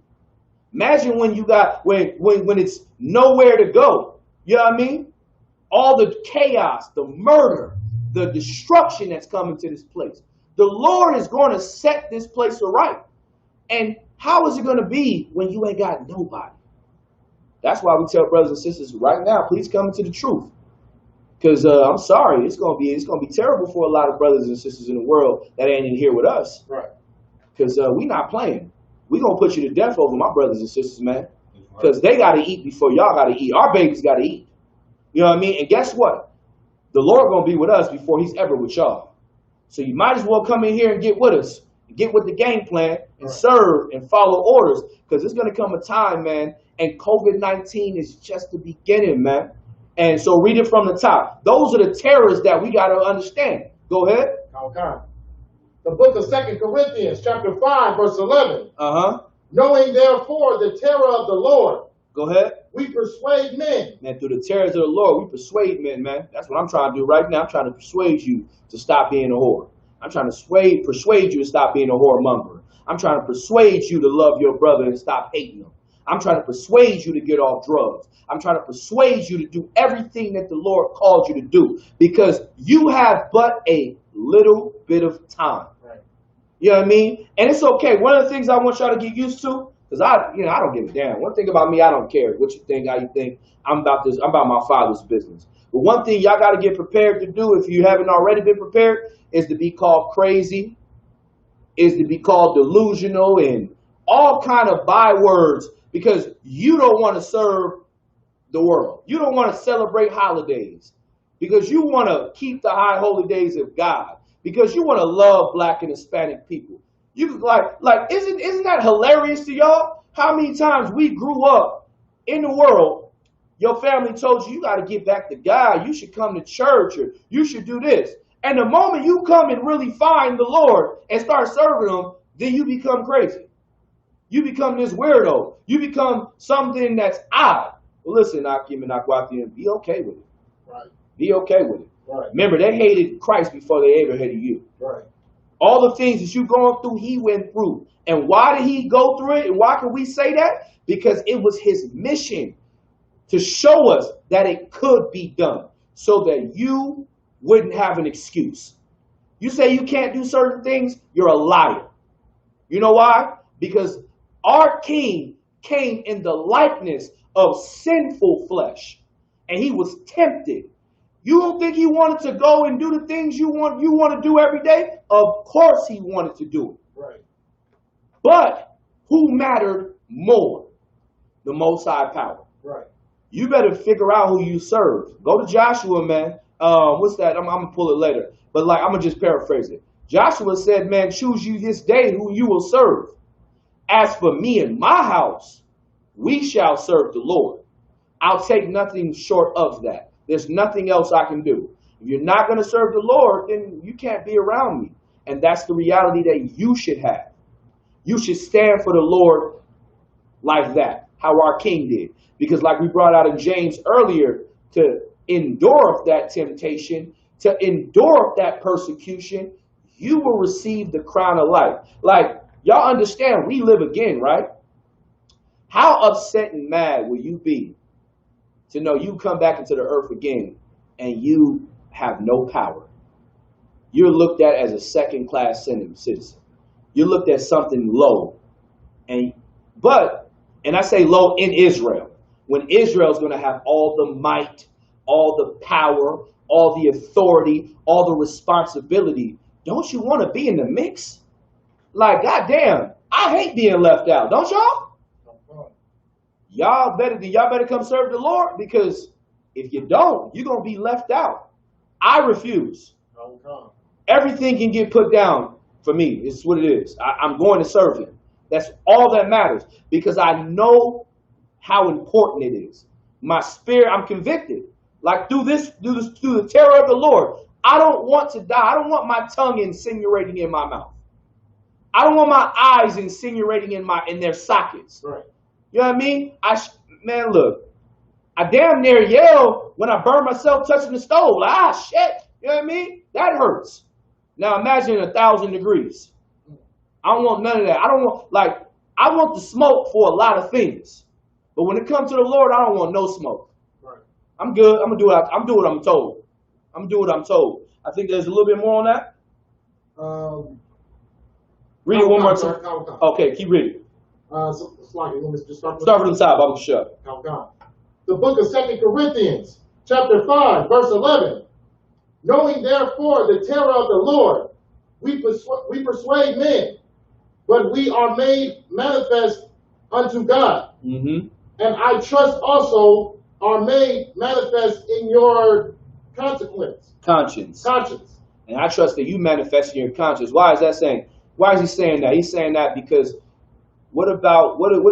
Imagine when you got, when it's nowhere to go. You know what I mean? All the chaos, the murder, the destruction that's coming to this place. The Lord is going to set this place aright. And how is it going to be when you ain't got nobody? That's why we tell brothers and sisters right now, please come into the truth. Because I'm sorry, it's going to be terrible for a lot of brothers and sisters in the world that ain't in here with us. Right. Because we not playing. We going to put you to death over my brothers and sisters, man. Because they got to eat before y'all got to eat. Our babies got to eat. You know what I mean? And guess what? The Lord going to be with us before he's ever with y'all. So you might as well come in here and get with us, get with the game plan, and serve and follow orders, because there's going to come a time, man, and COVID-19 is just the beginning, man. And so read it from the top. Those are the terrors that we got to understand. Go ahead. Okay. The book of 2 Corinthians, chapter 5, verse 11. Uh-huh. Knowing therefore the terror of the Lord. Go ahead. We persuade men. Man, through the terrors of the Lord, we persuade men, man. That's what I'm trying to do right now. I'm trying to persuade you to stop being a whore. I'm trying to persuade you to stop being a whoremonger. I'm trying to persuade you to love your brother and stop hating him. I'm trying to persuade you to get off drugs. I'm trying to persuade you to do everything that the Lord called you to do because you have but a little bit of time. Right. You know what I mean? And it's okay. One of the things I want y'all to get used to, because I don't give a damn. One thing about me, I don't care what you think, how you think. I'm about my Father's business. But one thing y'all got to get prepared to do, if you haven't already been prepared, is to be called crazy, is to be called delusional, and all kind of bywords, because you don't want to serve the world. You don't want to celebrate holidays, because you want to keep the high holy days of God, because you want to love Black and Hispanic people. You like isn't that hilarious to y'all? How many times we grew up in the world, your family told you got to get back to God, you should come to church, or you should do this. And the moment you come and really find the Lord and start serving Him, then you become crazy. You become this weirdo. You become something that's odd. Well, listen, Akim and Akwati, be okay with it. Right. Be okay with it. Right. Remember, they hated Christ before they ever hated you. Right. All the things that you going through, He went through. And why did He go through it? And why can we say that? Because it was His mission to show us that it could be done so that you wouldn't have an excuse. You say you can't do certain things, you're a liar. You know why? Because our King came in the likeness of sinful flesh, and He was tempted. You don't think He wanted to go and do the things you want to do every day? Of course He wanted to do it. Right. But who mattered more? The Most High power. Right. You better figure out who you serve. Go to Joshua, man. What's that? I'm gonna pull it later. But I'm gonna just paraphrase it. Joshua said, man, choose you this day who you will serve. As for me and my house, we shall serve the Lord. I'll take nothing short of that. There's nothing else I can do. If you're not going to serve the Lord, then you can't be around me. And that's the reality that you should have. You should stand for the Lord like that, how our King did. Because like we brought out in James earlier, to endure that temptation, to endure that persecution, you will receive the crown of life. Like, y'all understand, we live again, right? How upset and mad will you be to know you come back into the earth again and you have no power? You're looked at as a second-class citizen. You're looked at something low. And I say low in Israel, when Israel's going to have all the might, all the power, all the authority, all the responsibility. Don't you want to be in the mix? Like, goddamn, I hate being left out, don't y'all? Y'all better come serve the Lord, because if you don't, you're gonna be left out. I refuse. Everything can get put down for me. It's what it is. I'm going to serve Him. That's all that matters, because I know how important it is. My spirit, I'm convicted. Like through the terror of the Lord. I don't want to die. I don't want my tongue insinuating in my mouth. I don't want my eyes insinuating in their sockets. Right. You know what I mean? Man, look, I damn near yell when I burn myself touching the stove. Like, shit. You know what I mean? That hurts. Now imagine 1,000 degrees. I don't want none of that. I want the smoke for a lot of things. But when it comes to the Lord, I don't want no smoke. Right. I'm good. I'm do what I'm told. I'm do what I'm told. I think there's a little bit more on that. Read it one more time. Okay, keep reading. Start from the top. I'm sure. The book of 2 Corinthians, chapter 5, verse 11. Knowing therefore the terror of the Lord, we persuade men, but we are made manifest unto God. Mm-hmm. And I trust also are made manifest in your conscience. And I trust that you manifest in your conscience. Why is that saying? Why is he saying that? He's saying that because what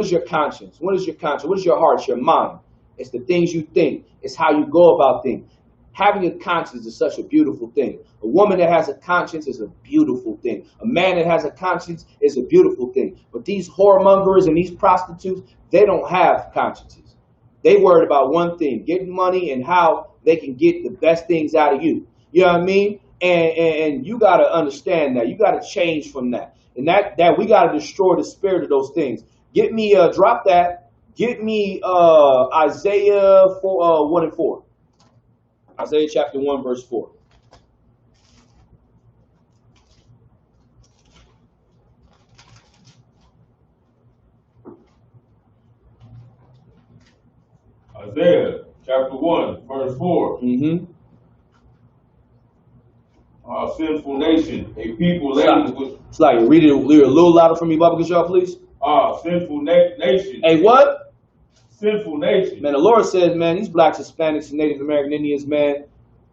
is your conscience? What is your conscience? What is your heart, your mind? It's the things you think. It's how you go about things. Having a conscience is such a beautiful thing. A woman that has a conscience is a beautiful thing. A man that has a conscience is a beautiful thing. But these whoremongers and these prostitutes, they don't have consciences. They worried about one thing, getting money and how they can get the best things out of you. You know what I mean? And you got to understand that. You got to change from that. And that we got to destroy the spirit of those things. Get me, drop that. Get me Isaiah 1 and 4. Isaiah chapter 1, verse 4. Isaiah chapter 1, verse 4. Mm-hmm. Sinful nation, a people laden with. It's like, read it a little louder for me, Baba Gashar, please. Sinful nation. Hey, what? Sinful nation. Man, the Lord says, man, these blacks, Hispanics, and Native American Indians, man,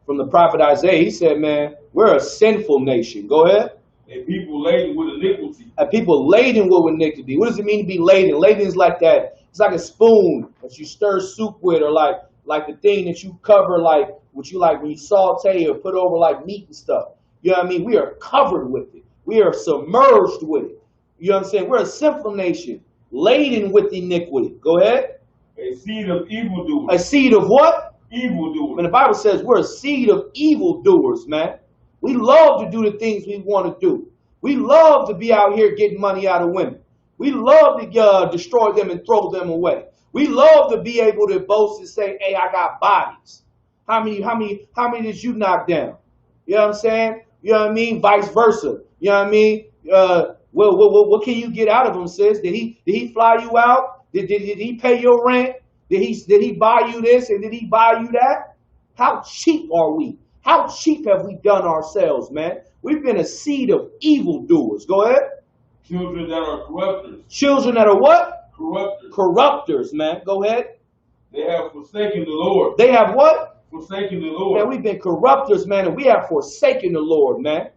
from the prophet Isaiah, he said, man, we're a sinful nation. Go ahead. A people laden with iniquity. A people laden with iniquity. What does it mean to be laden? Laden is like that. It's like a spoon that you stir soup with, or like the thing that you cover, like what you like when you saute or put over like meat and stuff. You know what I mean? We are covered with it. We are submerged with it. You know what I'm saying? We're a sinful nation, laden with iniquity. Go ahead. A seed of evildoers. A seed of what? Evildoers. And the Bible says we're a seed of evildoers, man. We love to do the things we want to do. We love to be out here getting money out of women. We love to destroy them and throw them away. We love to be able to boast and say, hey, I got bodies. How many did you knock down? You know what I'm saying? You know what I mean? Vice versa. You know what I mean? What can you get out of him, sis? Did he fly you out? Did he pay your rent? Did he buy you this and did he buy you that? How cheap are we? How cheap have we done ourselves, man? We've been a seed of evildoers. Go ahead. Children that are corrupters. Children that are what? Corrupters. Corrupters, man. Go ahead. They have forsaken the Lord. They have what? Forsaken the Lord. Man, we've been corrupters, man, and we have forsaken the Lord, man.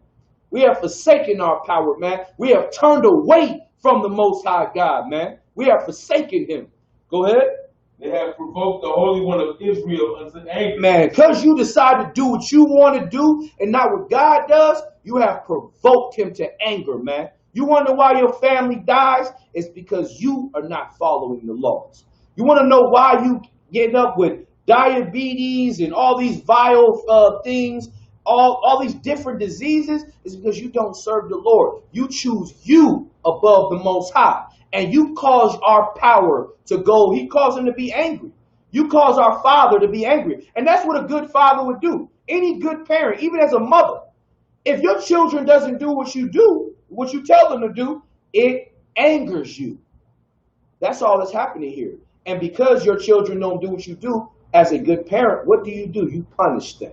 We have forsaken our power, man. We have turned away from the Most High God, man. We have forsaken him. Go ahead. They have provoked the Holy One of Israel unto anger. Man, because you decide to do what you want to do and not what God does, you have provoked him to anger, man. You want to know why your family dies? It's because you are not following the laws. You want to know why you getting up with diabetes and all these vile things, all these different diseases? It's because you don't serve the Lord. You choose you above the Most High. And you cause our power to go. He caused him to be angry. You cause our father to be angry. And that's what a good father would do. Any good parent, even as a mother, if your children doesn't do what you do, what you tell them to do, it angers you. That's all that's happening here. And because your children don't do what you do, as a good parent, what do? You punish them.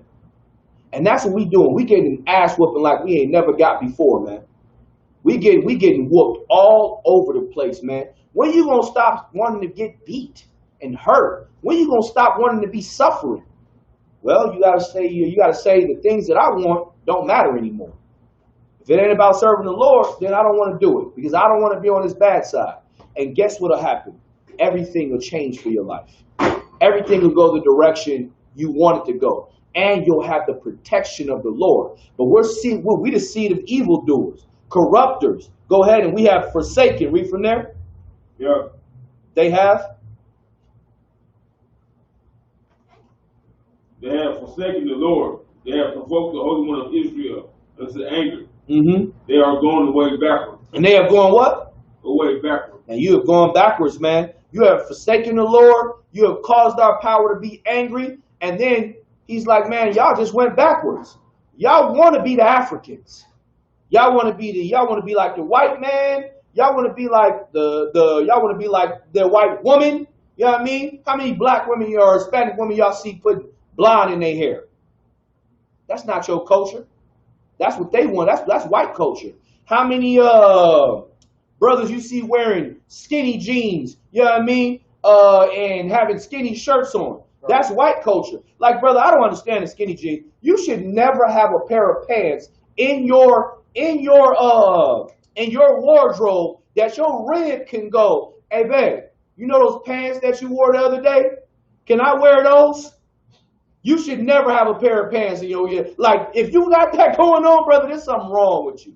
And that's what we doing. We getting ass whooping like we ain't never got before, man. We getting whooped all over the place, man. When you gonna stop wanting to get beat and hurt? When you gonna stop wanting to be suffering? Well, you gotta say the things that I want don't matter anymore. If it ain't about serving the Lord, then I don't want to do it because I don't want to be on his bad side. And guess what'll happen? Everything will change for your life. Everything will go the direction you want it to go, and you'll have the protection of the Lord. But we the seed of evildoers. Corrupters. Go ahead, and we have forsaken. Read from there. Yeah. They have forsaken the Lord. They have provoked the Holy One of Israel unto anger. Mm-hmm. They are going away backwards. And they have gone what? Away backwards. And you have gone backwards, man. You have forsaken the Lord. You have caused our power to be angry. And then he's like, man, y'all just went backwards. Y'all want to be the Africans. Y'all want to be like the white man. Y'all want to be like y'all want to be like the white woman. You know what I mean? How many black women or Hispanic women y'all see put blonde in their hair? That's not your culture. That's what they want. That's white culture. How many brothers you see wearing skinny jeans? You know what I mean? And having skinny shirts on. That's white culture. Like, brother, I don't understand the skinny jeans. You should never have a pair of pants in your wardrobe that your rib can go, hey babe, you know those pants that you wore the other day? Can I wear those? You should never have a pair of pants in your ear. Like, if you got that going on, brother, there's something wrong with you.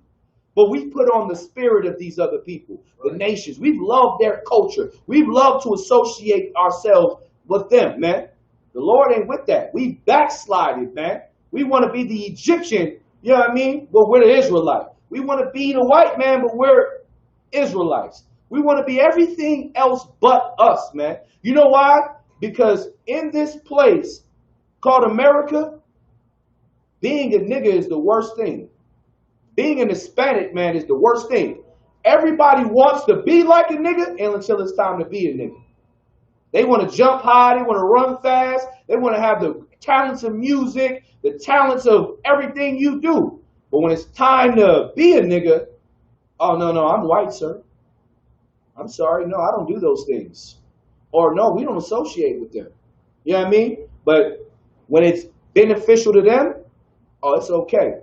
But we put on the spirit of these other people, the nations. We've loved their culture. We've loved to associate ourselves with them, man. The Lord ain't with that. We backslided, man. We want to be the Egyptian, you know what I mean? But we're the Israelite. We want to be the white man, but we're Israelites. We want to be everything else but us, man. You know why? Because in this place called America, being a nigga is the worst thing. Being an Hispanic, man, is the worst thing. Everybody wants to be like a nigga until it's time to be a nigga. They want to jump high. They want to run fast. They want to have the talents of music, the talents of everything you do. But when it's time to be a nigga, oh, no, I'm white, sir. I'm sorry. No, I don't do those things. Or no, we don't associate with them. You know what I mean? But when it's beneficial to them, oh, it's okay.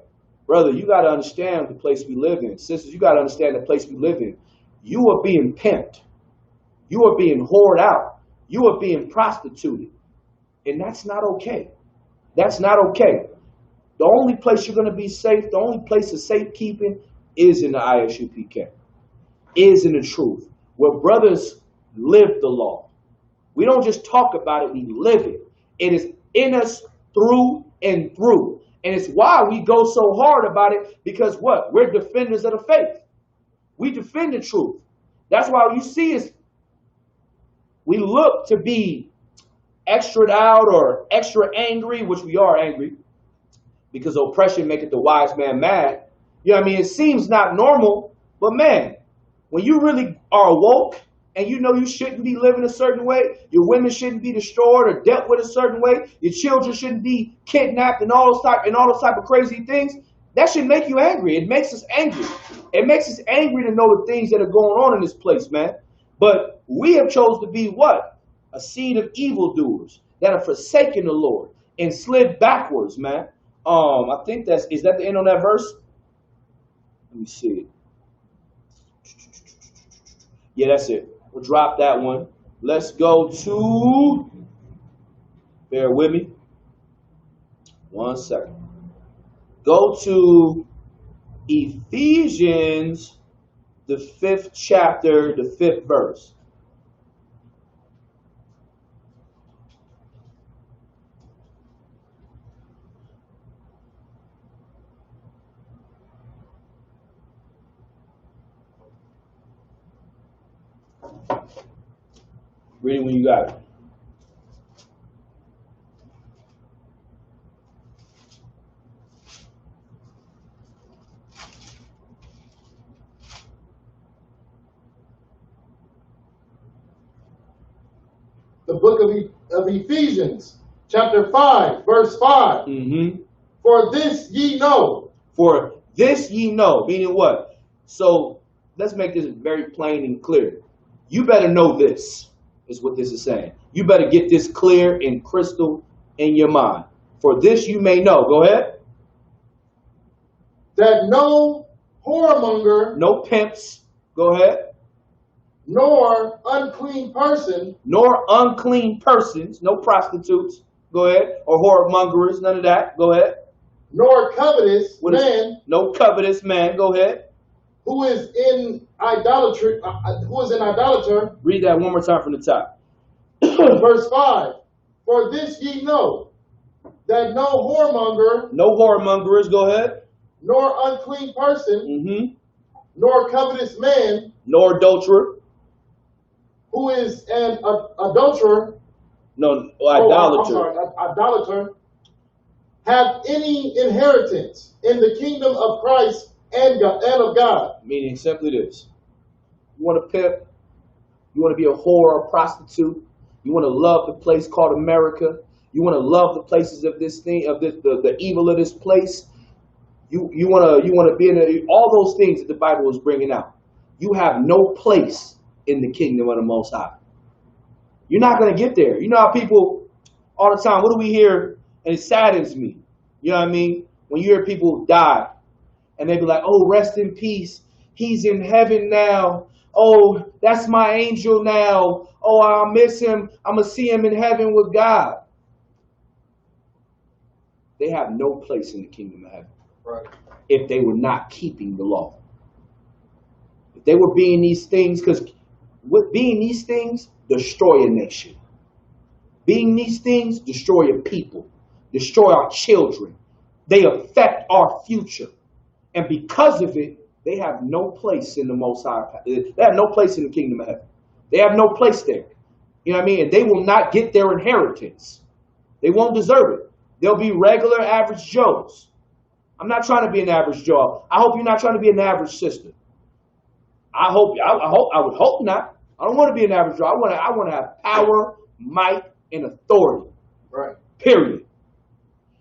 Brother, you got to understand the place we live in. Sisters, you got to understand the place we live in. You are being pimped. You are being whored out. You are being prostituted. And that's not okay. That's not okay. The only place you're going to be safe, the only place of safekeeping is in the ISUPK, is in the truth, where brothers live the law. We don't just talk about it, we live it. It is in us through and through. And it's why we go so hard about it, because what? We're defenders of the faith. We defend the truth. That's why you see us, we look to be extra out or extra angry, which we are angry, because oppression maketh the wise man mad. You know what I mean? It seems not normal, but man, when you really are woke and you know you shouldn't be living a certain way, your women shouldn't be destroyed or dealt with a certain way, your children shouldn't be kidnapped and all those type of crazy things, that should make you angry. It makes us angry. It makes us angry to know the things that are going on in this place, man. But we have chose to be what? A seed of evildoers that have forsaken the Lord and slid backwards, man. I think is that the end on that verse? Let me see it. Yeah, that's it. We'll drop that one. Let's go to, bear with me. 1 second. Go to Ephesians, the 5th chapter, the 5th verse. Read it when you got it. The book of Ephesians, chapter 5, verse 5. Mm-hmm. For this ye know. For this ye know. Meaning what? So let's make this very plain and clear. You better know this, is what this is saying. You better get this clear and crystal in your mind. For this you may know. Go ahead. That no whoremonger. No pimps. Go ahead. Nor unclean person. Nor unclean persons. No prostitutes. Go ahead. Or whoremongers. None of that. Go ahead. Nor covetous man. No covetous man. Go ahead. Who is in idolatry? Who is an idolater? Read that one more time from the top. Verse 5. For this ye know, that no whoremonger. No whoremongers. Go ahead. Nor unclean person. Mm-hmm. Nor covetous man. Nor adulterer. Who is an adulterer? No, idolater. I'm sorry, idolater. Have any inheritance in the kingdom of Christ and of God. Meaning simply this. You want to pimp? You want to be a whore or a prostitute? You want to love the place called America? You want to love the places of this thing, of this, the evil of this place? You want to be in all those things that the Bible is bringing out. You have no place in the kingdom of the Most High. You're not going to get there. You know how people all the time, what do we hear? And it saddens me. You know what I mean? When you hear people die and they be like, oh, rest in peace. He's in heaven now. Oh, that's my angel now. Oh, I'll miss him. I'm going to see him in heaven with God. They have no place in the kingdom of heaven. Right. If they were not keeping the law. If they were being these things, because with being these things, destroy a nation. Being these things, destroy a people. Destroy our children. They affect our future. And because of it, they have no place in the Most High. They have no place in the kingdom of heaven. They have no place there. You know what I mean? And they will not get their inheritance. They won't deserve it. They'll be regular average Joes. I'm not trying to be an average Joe. I hope you're not trying to be an average sister. I would hope not. I don't want to be an average Joe. I want to have power, might, and authority. Right. Period.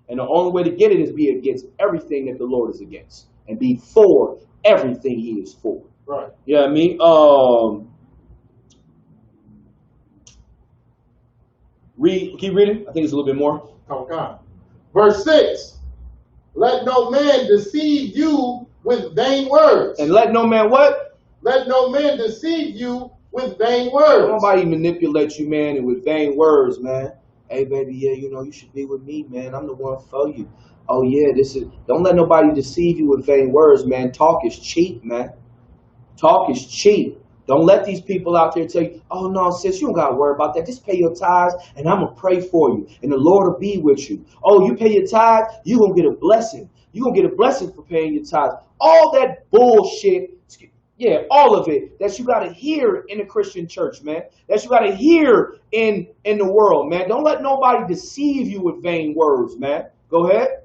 And the only way to get it is be against everything that the Lord is against, and be for everything He is for. Right. You know what I mean? Keep reading. I think it's a little bit more. Okay. Verse 6. Let no man deceive you with vain words. And let no man what? Let no man deceive you with vain words. Nobody manipulate you, man, and with vain words, man. Hey, baby, yeah, you know, you should be with me, man. I'm the one for you. Oh, yeah, don't let nobody deceive you with vain words, man. Talk is cheap, man. Talk is cheap. Don't let these people out there tell you, oh, no, sis, you don't got to worry about that. Just pay your tithes, and I'm going to pray for you, and the Lord will be with you. Oh, you pay your tithes, you're going to get a blessing. You're going to get a blessing for paying your tithes. All that bullshit, yeah, all of it that you got to hear in the Christian church, man. That you got to hear in the world, man. Don't let nobody deceive you with vain words, man. Go ahead.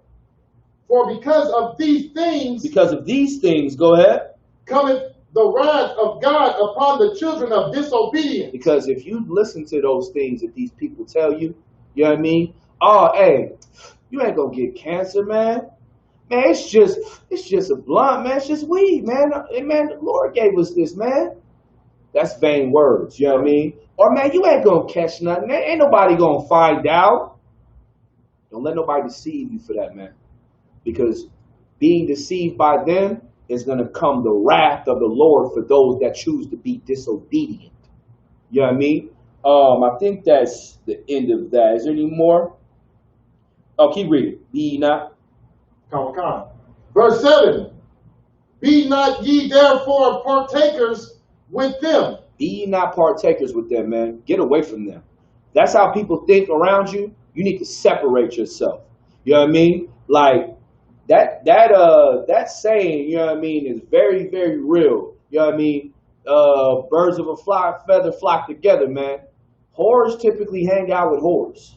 For because of these things, go ahead. Cometh the wrath of God upon the children of disobedience. Because if you listen to those things that these people tell you, you know what I mean? Oh, hey, you ain't gonna get cancer, man. Man, it's just a blunt, man. It's just weed, man. And man, the Lord gave us this, man. That's vain words, you know what I mean? Or man, you ain't gonna catch nothing. Ain't nobody gonna find out. Don't let nobody deceive you for that, man. Because being deceived by them is going to come the wrath of the Lord for those that choose to be disobedient. You know what I mean? I think that's the end of that. Is there any more? Oh, keep reading. Be ye not. Come. Verse 7. Be not ye therefore partakers with them. Be ye not partakers with them, man. Get away from them. That's how people think around you. You need to separate yourself. You know what I mean? Like, that saying, you know what I mean, is very, very real. You know what I mean? Birds of a feather flock together, man. Whores typically hang out with whores.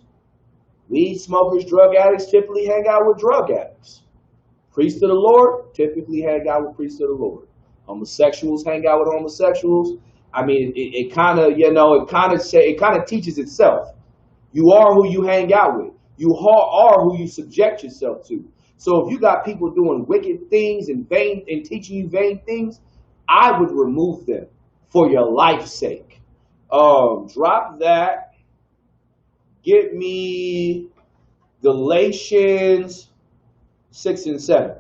Weed smokers, drug addicts typically hang out with drug addicts. Priests of the Lord typically hang out with priests of the Lord. Homosexuals hang out with homosexuals. I mean, it kind of teaches itself. You are who you hang out with. You are who you subject yourself to. So if you got people doing wicked things and teaching you vain things, I would remove them for your life's sake. Drop that. Get me Galatians 6 and 7.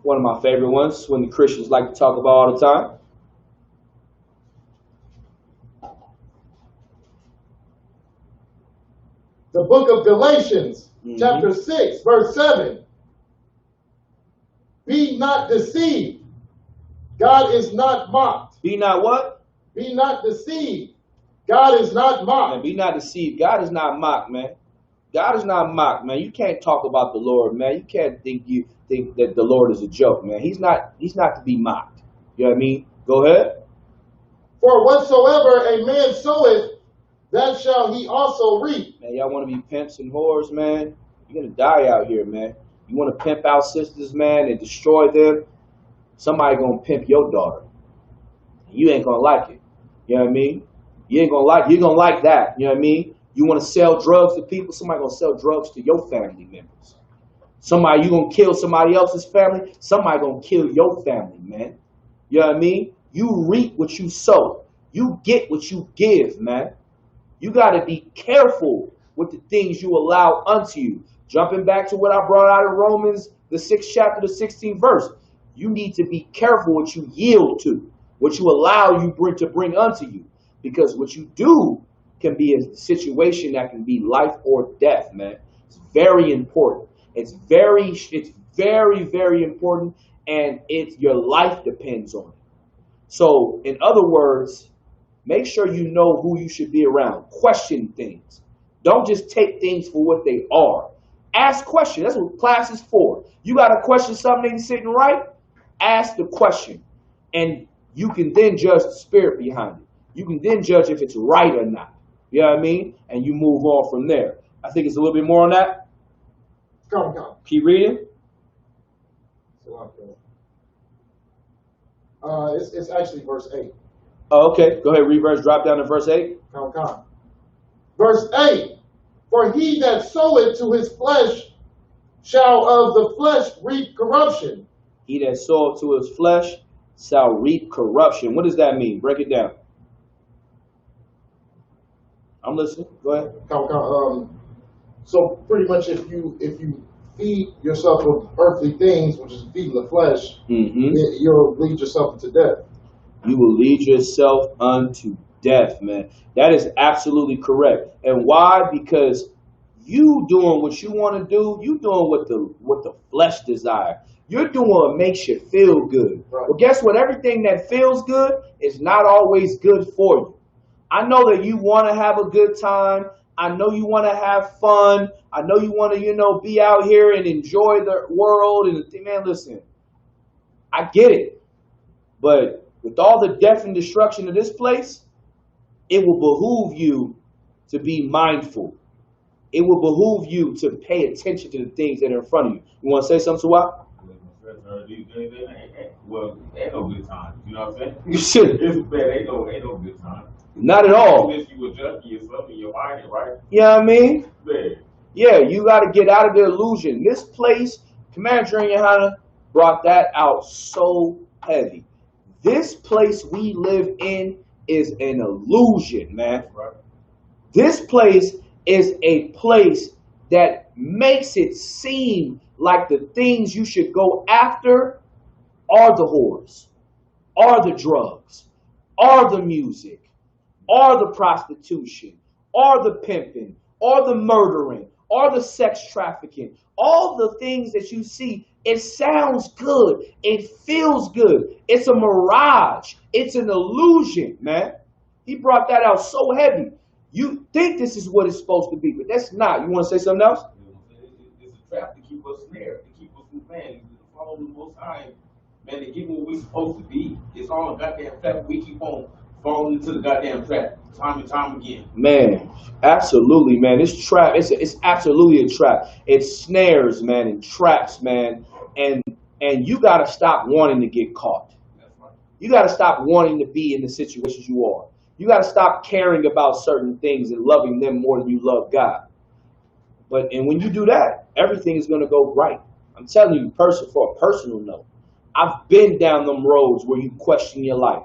One of my favorite ones, when the Christians like to talk about all the time. The book of Galatians, chapter 6, verse 7. Be not deceived. God is not mocked. Be not what? Be not deceived. God is not mocked. Man, be not deceived. God is not mocked, man. God is not mocked, man. You can't talk about the Lord, man. You can't think that the Lord is a joke, man. He's not to be mocked. You know what I mean? Go ahead. For whatsoever a man soweth, that shall he also reap. Man, y'all want to be pimps and whores, man? You're going to die out here, man. You want to pimp out sisters, man, and destroy them? Somebody going to pimp your daughter. You ain't going to like it. You know what I mean? You're going to like that. You know what I mean? You want to sell drugs to people? Somebody going to sell drugs to your family members. You going to kill somebody else's family? Somebody going to kill your family, man. You know what I mean? You reap what you sow. You get what you give, man. You got to be careful with the things you allow unto you. Jumping back to what I brought out of Romans, the 6th chapter, the 16th verse. You need to be careful what you yield to, what you allow to bring unto you. Because what you do can be a situation that can be life or death, man. It's very important. It's very, very important, and your life depends on it. So, in other words, make sure you know who you should be around. Question things. Don't just take things for what they are. Ask questions. That's what class is for. You got to question something ain't sitting right, ask the question. And you can then judge the spirit behind it. You can then judge if it's right or not. You know what I mean? And you move on from there. I think it's a little bit more on that. Come. Keep reading. It's actually verse 8. Oh, okay. Go ahead, read verse. Drop down to verse 8. Come. Verse 8. For he that soweth to his flesh shall of the flesh reap corruption. He that soweth to his flesh shall reap corruption. What does that mean? Break it down. I'm listening. Go ahead. Come. So pretty much if you feed yourself with earthly things, which is feeding the flesh, you'll lead yourself into death. You will lead yourself unto death, man. That is absolutely correct. And why? Because you doing what you want to do, you doing what the flesh desire. You're doing what makes you feel good. Right. Well, guess what? Everything that feels good is not always good for you. I know that you want to have a good time. I know you want to have fun. I know you want to, be out here and enjoy the world. And man, listen, I get it. But with all the death and destruction of this place, it will behoove you to be mindful. It will behoove you to pay attention to the things that are in front of you. You want to say something, Suwa? Well, ain't no good time. You know what I'm saying? You should. It's bad. Ain't no good time. Not at all. Unless you adjust yourself and your mind, right? You know what I mean? Bad. Yeah, you got to get out of the illusion. This place, Commander and Johanna brought that out so heavy. This place we live in is an illusion, man. Right. This place is a place that makes it seem like the things you should go after are the whores, are the drugs, are the music, are the prostitution, are the pimping, are the murdering, are the sex trafficking. All the things that you see, it sounds good. It feels good. It's a mirage. It's an illusion, man. He brought that out so heavy. You think this is what it's supposed to be, but that's not. You want to say something else? It's a trap to keep us snared, to keep us from man, to follow the Most High, man, to get what we're supposed to be. It's all a goddamn trap. We keep on falling into the goddamn trap time and time again. Man, absolutely, man. This trap, it's absolutely a trap. It snares, man, and traps, man. And you got to stop wanting to get caught. That's right. You got to stop wanting to be in the situations you are. You got to stop caring about certain things and loving them more than you love God. And when you do that, everything is going to go right. I'm telling you, for a personal note, I've been down them roads where you question your life.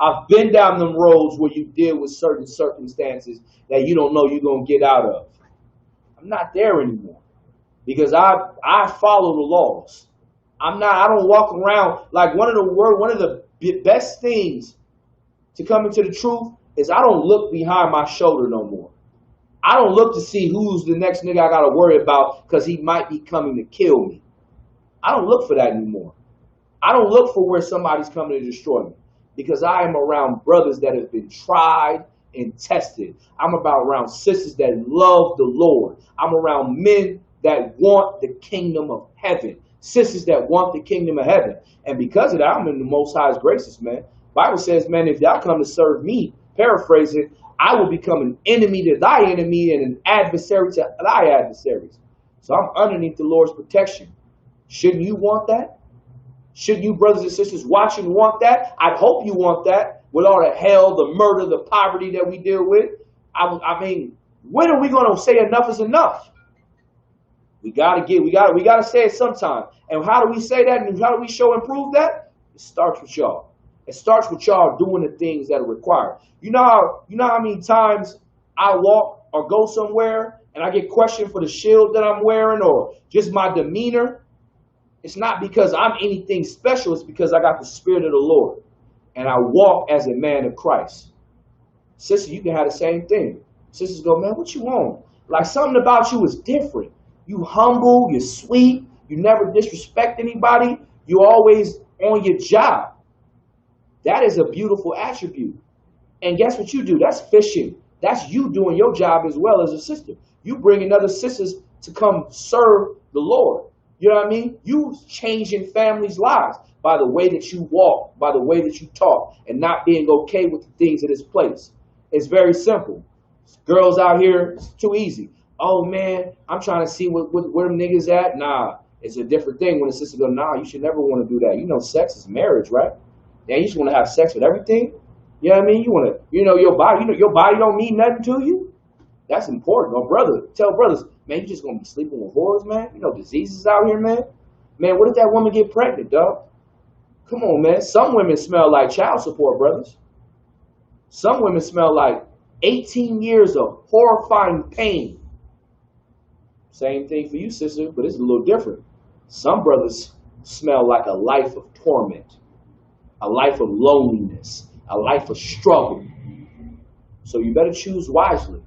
I've been down them roads where you deal with certain circumstances that you don't know you're going to get out of. I'm not there anymore because I follow the laws. I don't walk around like one of the best things to come into the truth is I don't look behind my shoulder no more. I don't look to see who's the next nigga I got to worry about because he might be coming to kill me. I don't look for that anymore. I don't look for where somebody's coming to destroy me because I am around brothers that have been tried and tested. I'm around sisters that love the Lord. I'm around men that want the kingdom of heaven. Sisters that want the kingdom of heaven. And because of that, I'm in the Most High's graces, man. Bible says, man, if y'all come to serve me, paraphrasing, I will become an enemy to thy enemy and an adversary to thy adversaries. So I'm underneath the Lord's protection. Shouldn't you want that? Shouldn't you, brothers and sisters watching, want that? I hope you want that with all the hell, the murder, the poverty that we deal with. I mean, when are we going to say enough is enough? We got to say it sometime. And how do we say that? And how do we show and prove that? It starts with y'all. It starts with y'all doing the things that are required. You know how many times I walk or go somewhere and I get questioned for the shield that I'm wearing or just my demeanor? It's not because I'm anything special. It's because I got the Spirit of the Lord and I walk as a man of Christ. Sister, you can have the same thing. Sisters go, man, what you want? Like something about you is different. You humble, you're sweet, you never disrespect anybody, you always on your job. That is a beautiful attribute. And guess what you do? That's fishing. That's you doing your job as well as a sister. You bringing other sisters to come serve the Lord. You know what I mean? You changing families' lives by the way that you walk, by the way that you talk, and not being okay with the things of this place. It's very simple. Girls out here, it's too easy. Oh man, I'm trying to see where them niggas at. Nah, it's a different thing when a sister goes, nah, you should never want to do that. You know, sex is marriage, right? Yeah, you just want to have sex with everything. You know what I mean? You want to, your body, your body don't mean nothing to you. That's important. Oh, brother, tell brothers, man, you just gonna be sleeping with whores, man. You know, diseases out here, man. Man, what if that woman get pregnant, dog? Come on, man. Some women smell like child support, brothers. Some women smell like 18 years of horrifying pain. Same thing for you, sister, but it's a little different. Some brothers smell like a life of torment, a life of loneliness, a life of struggle. So you better choose wisely.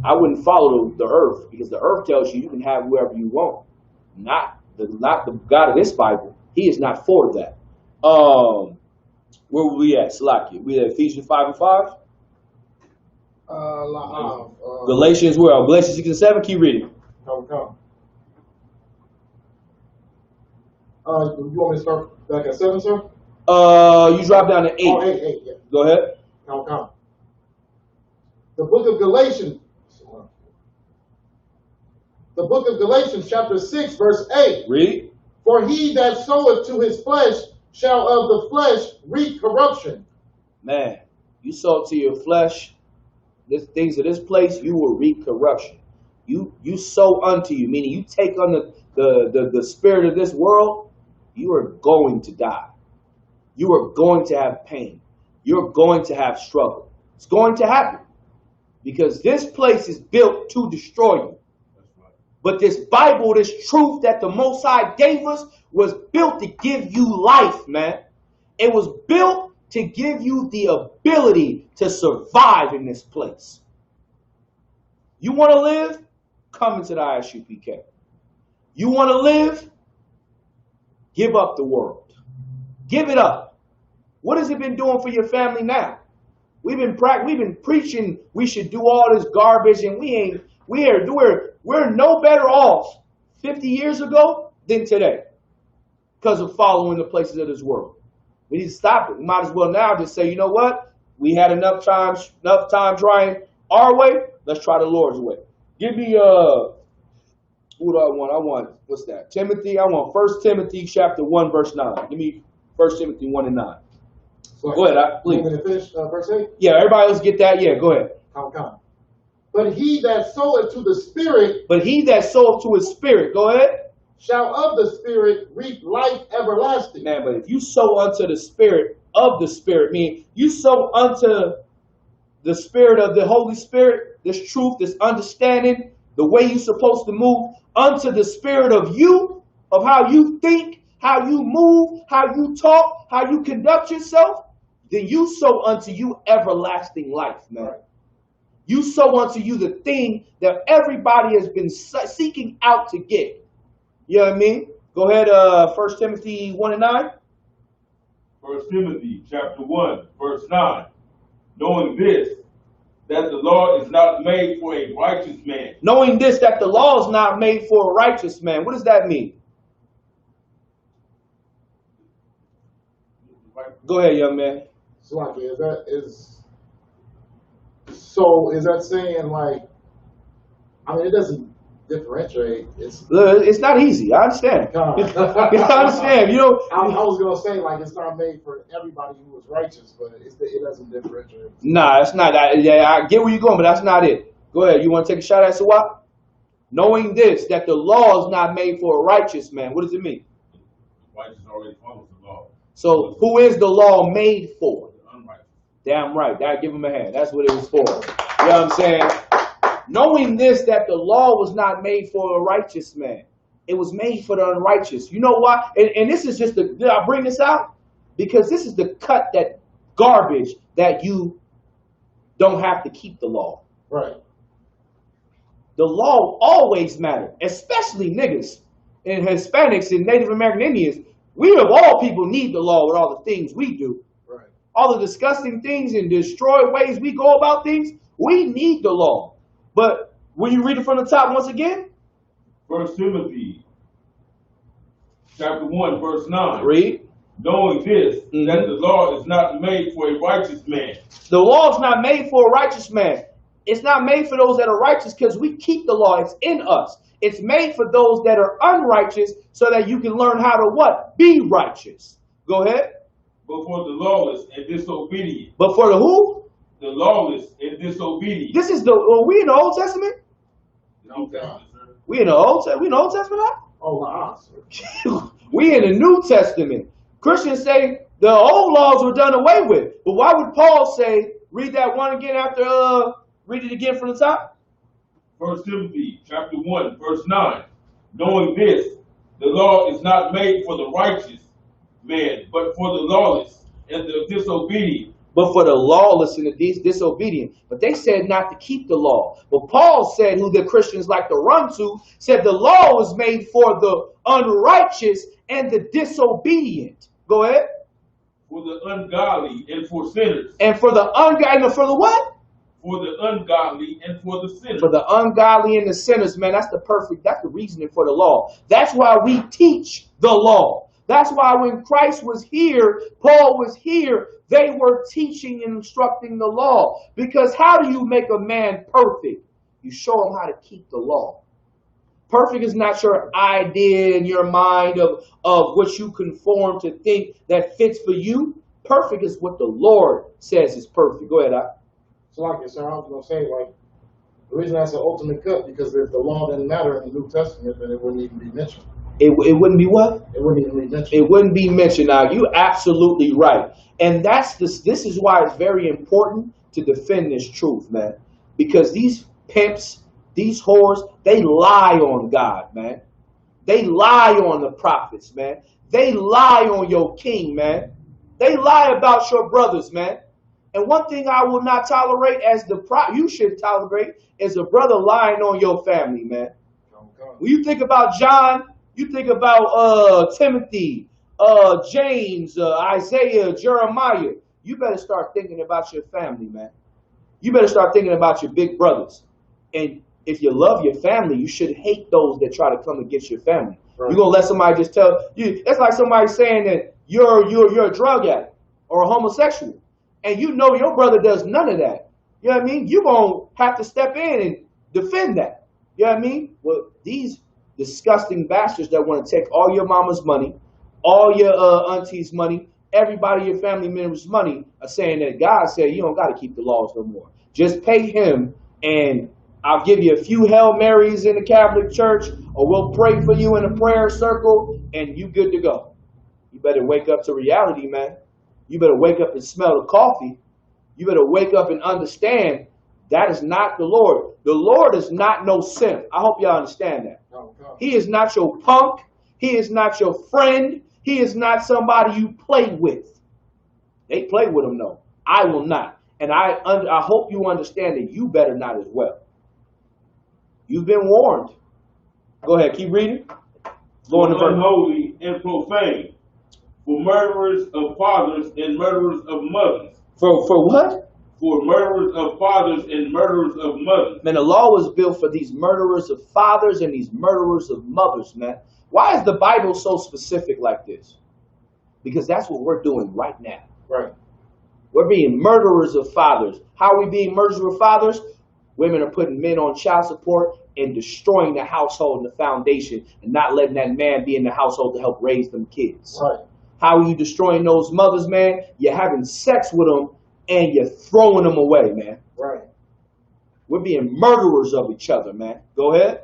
I wouldn't follow the earth, because the earth tells you can have whoever you want. Not the God of this Bible. He is not for that. Where were we at? Salakia. We at Ephesians 5 and 5? Galatians, where? Galatians 6 and 7? Keep reading. Come. You want me to start back at 7, sir? You drop down to 8. Oh, 8, yeah. Go ahead. Come. The book of Galatians. The book of Galatians, chapter 6, verse 8. Read. For he that soweth to his flesh shall of the flesh reap corruption. Man, you sow to your flesh, the things of this place, you will reap corruption. You sow unto you, meaning you take on the spirit of this world, you are going to die. You are going to have pain. You're going to have struggle. It's going to happen. Because this place is built to destroy you. But this Bible, this truth that the Most High gave us, was built to give you life, man. It was built to give you the ability to survive in this place. You want to live? Come into the ISUPK. You want to live? Give up the world. Give it up. What has it been doing for your family now? We've been preaching we should do all this garbage, and we're no better off 50 years ago than today because of following the places of this world. We need to stop it. We might as well now just say, you know what? We had enough time trying our way. Let's try the Lord's way. Give me who do I want? I want, what's that? Timothy. I want 1 Timothy chapter 1 verse 9. Give me 1 Timothy 1 and 9. So go ahead, please. You want me to finish verse 8? Yeah, everybody, let's get that. Yeah, go ahead. Come. But he that soweth to the Spirit. But he that soweth to his spirit. Go ahead. Shall of the Spirit reap life everlasting. Man, but if you sow unto the Spirit of the Spirit, meaning you sow unto the Spirit of the Holy Spirit, this truth, this understanding, the way you're supposed to move, unto the Spirit of you, of how you think, how you move, how you talk, how you conduct yourself, then you sow unto you everlasting life, man. Right. You sow unto you the thing that everybody has been seeking out to get. You know what I mean? Go ahead, 1 Timothy 1 and 9. 1 Timothy chapter 1, verse 9. Knowing this, that the law is not made for a righteous man. Knowing this, that the law is not made for a righteous man. What does that mean? Go ahead, young man. Slaki, is that saying, like, I mean, it doesn't differentiate. It's not easy. I understand. I understand. You know, I was gonna say, like, it's not made for everybody who is righteous, but it doesn't differentiate. Nah, it's not. I get where you're going, but that's not it. Go ahead. You want to take a shot at Sawat? Knowing this, that the law is not made for a righteous man. What does it mean? Righteous already follows the law. So who is the law made for? Damn right. That give him a hand. That's what it was for. You know what I'm saying? Knowing this, that the law was not made for a righteous man. It was made for the unrighteous. You know why? And this is just did I bring this out? Because this is the cut that garbage that you don't have to keep the law. Right. The law always mattered, especially niggas and Hispanics and Native American Indians. We of all people need the law with all the things we do. Right. All the disgusting things and destroyed ways we go about things, we need the law. But Will you read it from the top once again? 1 Timothy chapter 1, verse 9. Read. Knowing this, that the law is not made for a righteous man. The law is not made for a righteous man. It's not made for those that are righteous because we keep the law. It's in us. It's made for those that are unrighteous so that you can learn how to what? Be righteous. Go ahead. But for the lawless and disobedient. But for the who? The lawless and disobedient. This is the, we in the Old Testament? New Testament, sir. We in the Old Testament? Oh, wow. We in the New Testament. Christians say the old laws were done away with. But why would Paul say, read that one again after, read it again from the top? 1 Timothy chapter 1, verse 9. Knowing this, the law is not made for the righteous man, but for the lawless and the disobedient. But for the lawless and the disobedient. But they said not to keep the law. But Paul said, who the Christians like to run to, said the law was made for the unrighteous and the disobedient. Go ahead. For the ungodly and for sinners. And for the ungodly and for the what? For the ungodly and for the sinners. For the ungodly and the sinners, man, that's the reasoning for the law. That's why we teach the law. That's why when Christ was here, Paul was here, they were teaching and instructing the law. Because how do you make a man perfect? You show him how to keep the law. Perfect is not your idea in your mind of what you conform to think that fits for you. Perfect is what the Lord says is perfect. Go ahead, Doc. So like I said, I was going to say, like, the reason that's an ultimate cut, because if the law didn't matter in the New Testament, then it wouldn't even be mentioned. It wouldn't be what? It wouldn't even be mentioned. It wouldn't be mentioned. Now, you're absolutely right. And this is why it's very important to defend this truth, man. Because these pimps, these whores, they lie on God, man. They lie on the prophets, man. They lie on your king, man. They lie about your brothers, man. And one thing I will not tolerate you should tolerate is a brother lying on your family, man. When you think about John, you think about Timothy, James, Isaiah, Jeremiah. You better start thinking about your family, man. You better start thinking about your big brothers. And if you love your family, you should hate those that try to come against your family. Right. You're gonna let somebody just tell you. That's like somebody saying that you're a drug addict or a homosexual, and you know your brother does none of that. You know what I mean? You're gonna have to step in and defend that. You know what I mean? Well, these disgusting bastards that want to take all your mama's money, all your auntie's money, everybody, your family members' money, are saying that God said you don't got to keep the laws no more. Just pay him, and I'll give you a few Hail Marys in the Catholic Church, or we'll pray for you in a prayer circle, and you good to go. You better wake up to reality, man. You better wake up and smell the coffee. You better wake up and understand that is not the Lord. The Lord is not no simp. I hope y'all understand that. He is not your punk. He is not your friend. He is not somebody you play with. They play with him, though. I will not. And I hope you understand that you better not as well. You've been warned. Go ahead, keep reading. For unholy and profane, for murderers of fathers and murderers of mothers. For what? For murderers of fathers and murderers of mothers. Man, the law was built for these murderers of fathers and these murderers of mothers, man. Why is the Bible so specific like this? Because that's what we're doing right now. Right. We're being murderers of fathers. How are we being murderers of fathers? Women are putting men on child support and destroying the household and the foundation and not letting that man be in the household to help raise them kids. Right. How are you destroying those mothers, man? You're having sex with them and you're throwing them away, man. Right. We're being murderers of each other, man. Go ahead.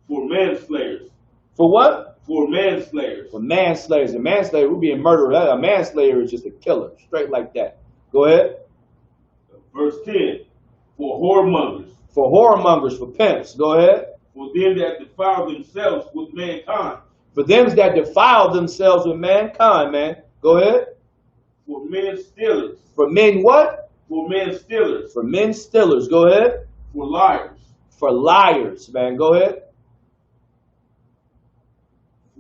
For manslayers. For what? For manslayers. For manslayers. A manslayer, we're being murdered. A manslayer is just a killer. Straight like that. Go ahead. Verse 10. For whoremongers. For whoremongers, for pimps. Go ahead. For them that defile themselves with mankind. For them that defile themselves with mankind, man. Go ahead. For men stealers. For men what? For men stealers. For men stealers. Go ahead. For liars. For liars, man. Go ahead.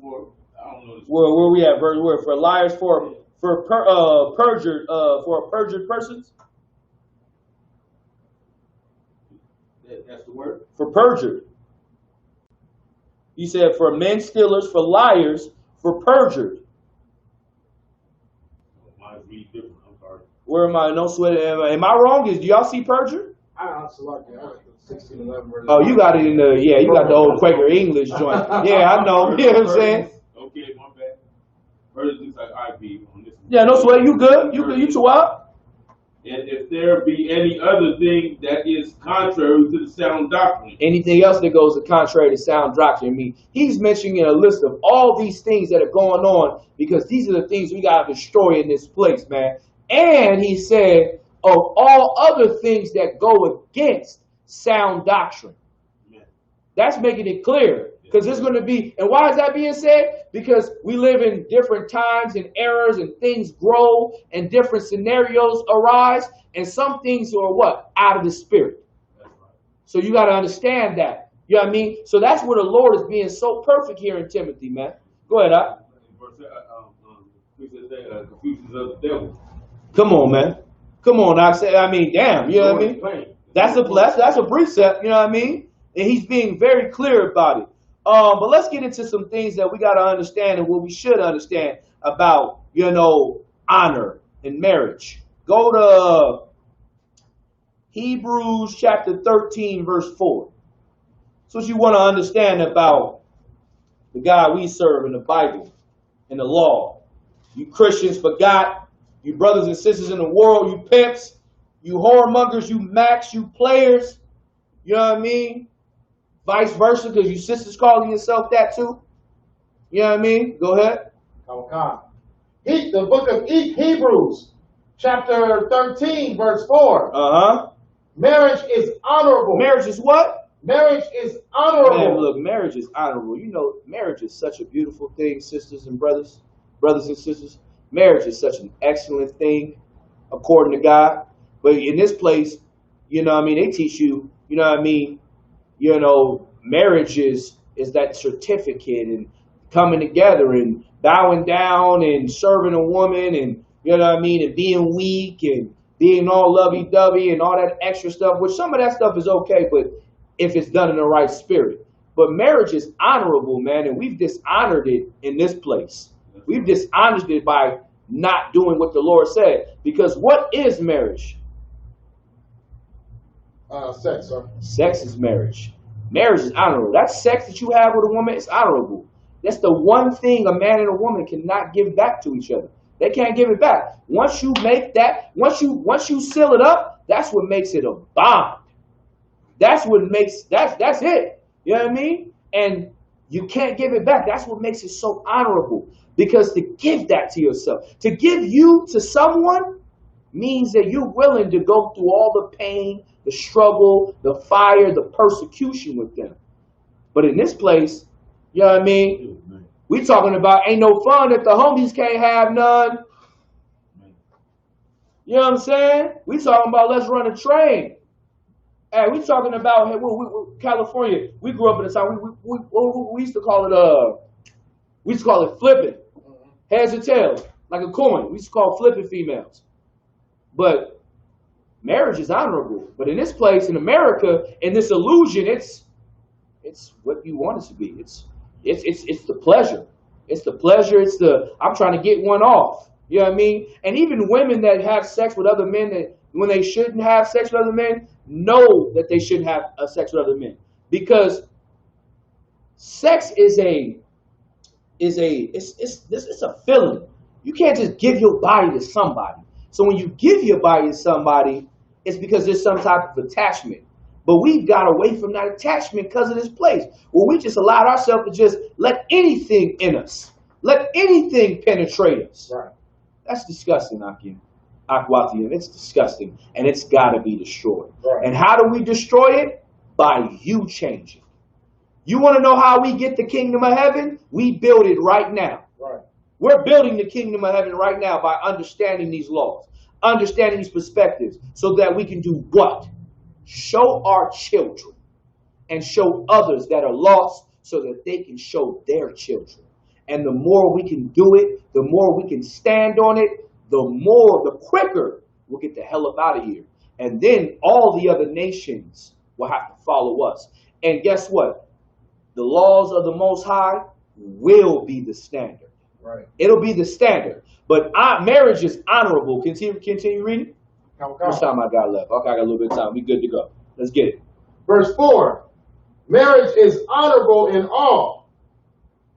For, I don't know this. Where we at, verse? Where? For liars, for perjured persons. That's the word. For perjured. He said for men stealers, for liars, for perjured. Mine's read different. I'm sorry. Where am I? No sweat. Am I wrong? Do y'all see perjured? I honestly like it. I like the 1611 version. Oh, you got it in the, yeah, you got the old Quaker English joint. Yeah, I know. You know what I'm saying? Okay, my bad. First, looks like IP on this one. Yeah, no sweat. You good? You good? You too up? And if there be any other thing that is contrary to the sound doctrine. Anything else that goes contrary to sound doctrine. I mean, he's mentioning a list of all these things that are going on because these are the things we got to destroy in this place, man. And he said, of all other things that go against sound doctrine. Yeah. That's making it clear. Because there's going to be, and why is that being said? Because we live in different times and eras and things grow and different scenarios arise. And some things are what? Out of the spirit. That's right. So you got to understand that. You know what I mean? So that's where the Lord is being so perfect here in Timothy, man. Go ahead, Confusions of the devil. Come on, man. Come on, I mean, damn, you know what I mean? That's a precept, you know what I mean? And he's being very clear about it. But let's get into some things that we got to understand and what we should understand about, you know, honor in marriage. Go to Hebrews chapter 13, verse 4. That's what you want to understand about the God we serve in the Bible, in the law. You Christians forgot. You brothers and sisters in the world, you pimps, you whoremongers, you macs, you players. You know what I mean? Vice versa, because you sisters calling yourself that too. You know what I mean? Go ahead. Okay. The book of Hebrews, chapter 13, verse 4. Uh-huh. Marriage is honorable. Marriage is what? Marriage is honorable. Man, look, marriage is honorable. You know, marriage is such a beautiful thing, sisters and brothers and sisters. Marriage is such an excellent thing, according to God. But in this place, you know what I mean, they teach you, you know what I mean, you know, marriage is that certificate and coming together and bowing down and serving a woman and, you know what I mean, and being weak and being all lovey-dovey and all that extra stuff, which some of that stuff is okay, but if it's done in the right spirit. But marriage is honorable, man, and we've dishonored it in this place. We've dishonored it by not doing what the Lord said. Because what is marriage? Sex, sir. Sex is marriage. Marriage is honorable. That sex that you have with a woman is honorable. That's the one thing a man and a woman cannot give back to each other. They can't give it back. Once you make that, once you seal it up, that's what makes it a bond. That's what makes that's it. You know what I mean? And you can't give it back. That's what makes it so honorable. Because to give that to yourself, to give you to someone means that you're willing to go through all the pain, the struggle, the fire, the persecution with them. But in this place, you know what I mean? We talking about ain't no fun if the homies can't have none. You know what I'm saying? We talking about let's run a train. Hey, we talking about California. We grew up in a time we used to call it flipping. Heads or tails, like a coin. We used to call flipping females. But marriage is honorable. But in this place, in America, in this illusion, it's what you want it to be. It's the pleasure. It's the pleasure. It's the I'm trying to get one off. You know what I mean? And even women that have sex with other men that when they shouldn't have sex with other men know that they shouldn't have sex with other men because sex is a feeling. You can't just give your body to somebody. So when you give your body to somebody, it's because there's some type of attachment. But we've got away from that attachment because of this place where we just allowed ourselves to just let anything in us, let anything penetrate us. Right. That's disgusting, Akwathian. It's disgusting, and it's got to be destroyed. Right. And how do we destroy it? By you changing. You want to know how we get the kingdom of heaven? We build it right now. Right. We're building the kingdom of heaven right now by understanding these laws, understanding these perspectives, so that we can do what? Show our children and show others that are lost so that they can show their children. And the more we can do it, the more we can stand on it, the quicker we'll get the hell up out of here. And then all the other nations will have to follow us. And guess what? The laws of the Most High will be the standard. Right. It'll be the standard. But marriage is honorable. Continue reading. Okay. How much time I got left? Okay, I got a little bit of time. We good to go. Let's get it. Verse 4. Marriage is honorable in all,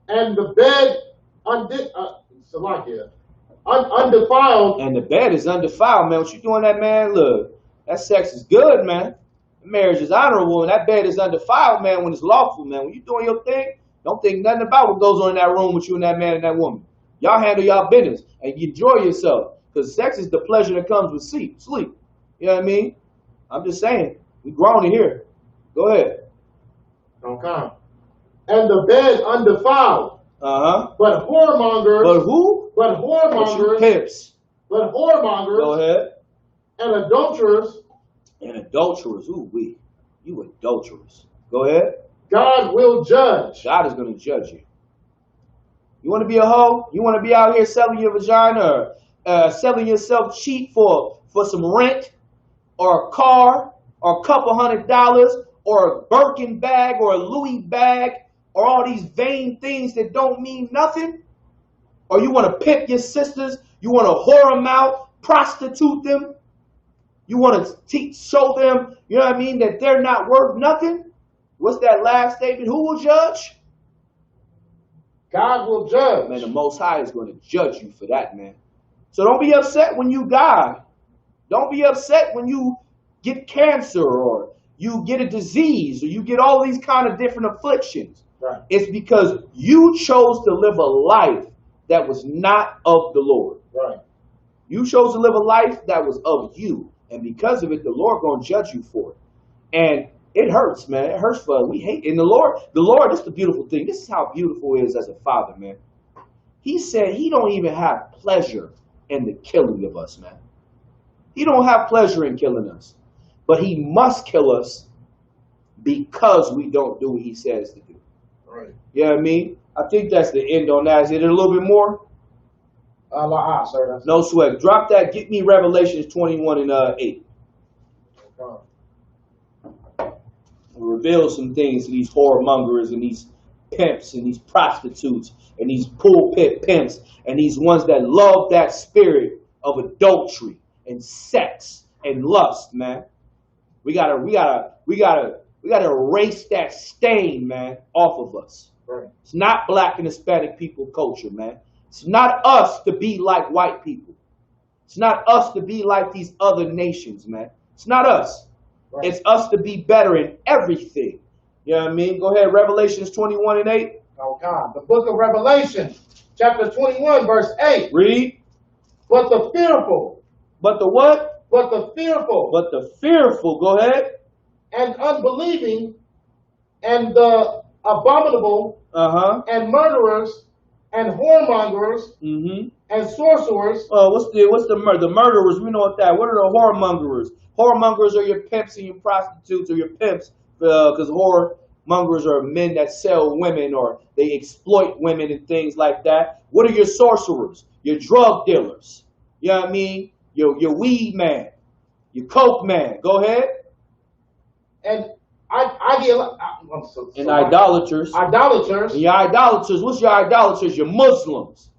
and the bed undefiled. And the bed is undefiled, man. What you doing that, man? Look, that sex is good, man. Marriage is honorable, and that bed is undefiled, man, when it's lawful, man. When you doing your thing, don't think nothing about what goes on in that room with you and that man and that woman. Y'all handle y'all business, and you enjoy yourself, because sex is the pleasure that comes with sleep. You know what I mean? I'm just saying. We grown in here. Go ahead. Okay. And the bed undefiled. Uh-huh. But whoremongers. But who? But whoremongers. Pimps. But whoremongers. Go ahead. And adulterers. And adulterers. Ooh, you adulterers. Go ahead. God will judge. God is going to judge you. You want to be a hoe? You want to be out here selling your vagina or selling yourself cheap for some rent or a car or a couple $100 or a Birkin bag or a Louis bag or all these vain things that don't mean nothing? Or you want to pimp your sisters? You want to whore them out, prostitute them? You want to show them, you know what I mean, that they're not worth nothing? What's that last statement? Who will judge? God will judge. Man, the Most High is going to judge you for that, man. So don't be upset when you die. Don't be upset when you get cancer or you get a disease or you get all these kind of different afflictions. Right. It's because you chose to live a life that was not of the Lord. Right. You chose to live a life that was of you. And because of it, the Lord going to judge you for it. And it hurts, man. It hurts for us. We hate it. And the Lord, this is the beautiful thing. This is how beautiful it is as a father, man. He said he don't even have pleasure in the killing of us, man. He don't have pleasure in killing us. But he must kill us because we don't do what he says to do. Right. You know what I mean? I think that's the end on that. Is it a little bit more? Sir. No sweat. Drop that. Get me Revelations 21 and 8. We'll reveal some things to these whoremongers and these pimps and these prostitutes and these pulpit pimps and these ones that love that spirit of adultery and sex and lust, man. We gotta erase that stain, man, off of us. Right. It's not black and Hispanic people culture, man. It's not us to be like white people. It's not us to be like these other nations, man. It's not us. Right. It's us to be better in everything. You know what I mean? Go ahead, Revelations 21 and 8. Oh God. The book of Revelation, chapter 21, verse 8. Read. But the fearful. But the what? But the fearful. But the fearful. Go ahead. And unbelieving, and the abominable, and murderers, and whoremongers, and sorcerers. What's the murderers? We know what that. What are the whoremongers? Whoremongers are your pimps and your prostitutes or your pimps, because whoremongers are men that sell women or they exploit women and things like that. What are your sorcerers? Your drug dealers. You know what I mean? Your weed man, your coke man. Go ahead. And and idolaters. Idolaters. And your idolaters. What's your idolaters? Your Muslims.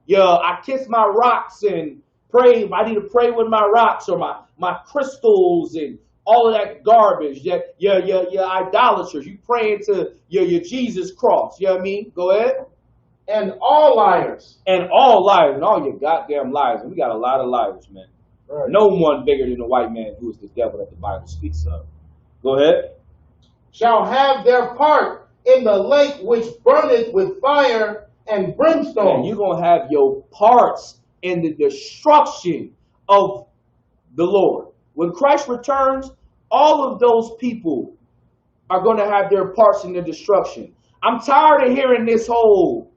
I kiss my rocks and pray. I need to pray with my rocks or my crystals and all of that garbage. Your idolaters. You praying to your Jesus cross. You know what I mean? Go ahead. And all liars. And all liars. And all your goddamn liars. And we got a lot of liars, man. Right. No one bigger than the white man who is the devil that the Bible speaks of. Go ahead. Shall have their part in the lake which burneth with fire and brimstone. And you're going to have your parts in the destruction of the Lord. When Christ returns, all of those people are going to have their parts in the destruction. I'm tired of hearing this whole,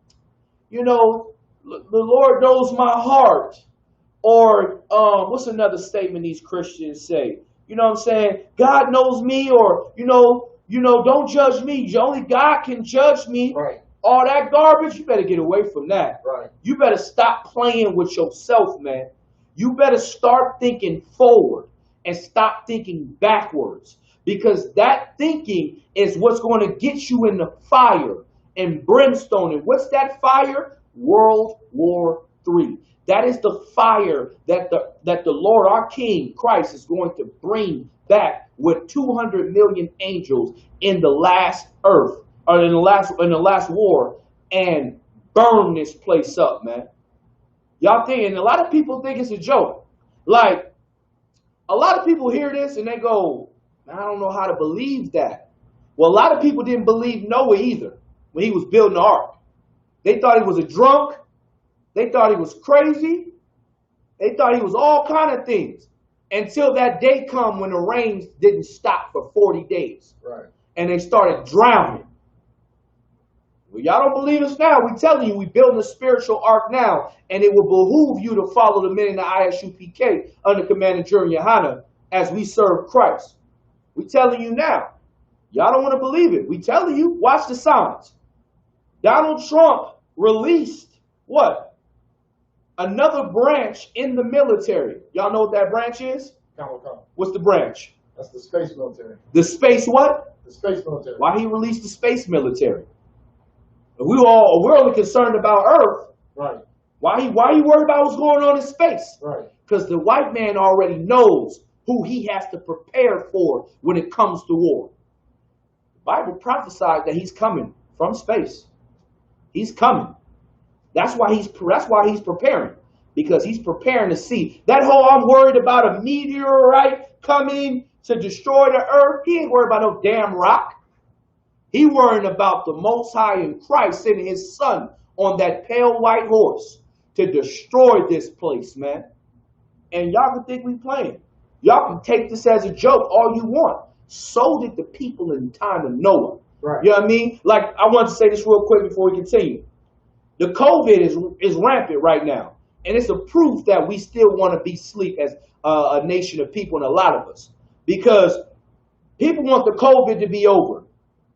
the Lord knows my heart. Or what's another statement these Christians say? You know what I'm saying? God knows me, or, don't judge me. Only God can judge me. Right. All that garbage, you better get away from that. Right. You better stop playing with yourself, man. You better start thinking forward and stop thinking backwards. because that thinking is what's going to get you in the fire and brimstone. And what's that fire? World War III. That is the fire that the Lord, our King, Christ, is going to bring back with 200 million angels in the last earth, or in the last war, and burn this place up, man. Y'all think, and a lot of people think it's a joke. Like, a lot of people hear this and they go, I don't know how to believe that. Well, a lot of people didn't believe Noah either when he was building the ark. They thought he was a drunk. They thought he was crazy. They thought he was all kind of things until that day come when the rains didn't stop for 40 days. Right. And they started drowning. Well, y'all don't believe us now. We telling you, we building a spiritual ark now, and it will behoove you to follow the men in the ISUPK under Commandment Jeremy Yohana as we serve Christ. We telling you now. Y'all don't want to believe it. We telling you, watch the signs. Donald Trump released what? Another branch in the military. Y'all know what that branch is? What's the branch? That's the space military. The space what? The space military. Why he released the space military? We're only concerned about Earth. Right. Why you worried about what's going on in space? Right. Because the white man already knows who he has to prepare for when it comes to war. The Bible prophesied that he's coming from space. He's coming. That's why he's preparing. Because he's preparing to see. That whole I'm worried about a meteorite coming to destroy the earth. He ain't worried about no damn rock. He worrying about the Most High in Christ sending his son on that pale white horse to destroy this place, man. And y'all can think we playing. Y'all can take this as a joke all you want. So did the people in the time of Noah. Right. You know what I mean? Like, I want to say this real quick before we continue. The COVID is rampant right now. And it's a proof that we still want to be asleep as a nation of people, and a lot of us. Because people want the COVID to be over.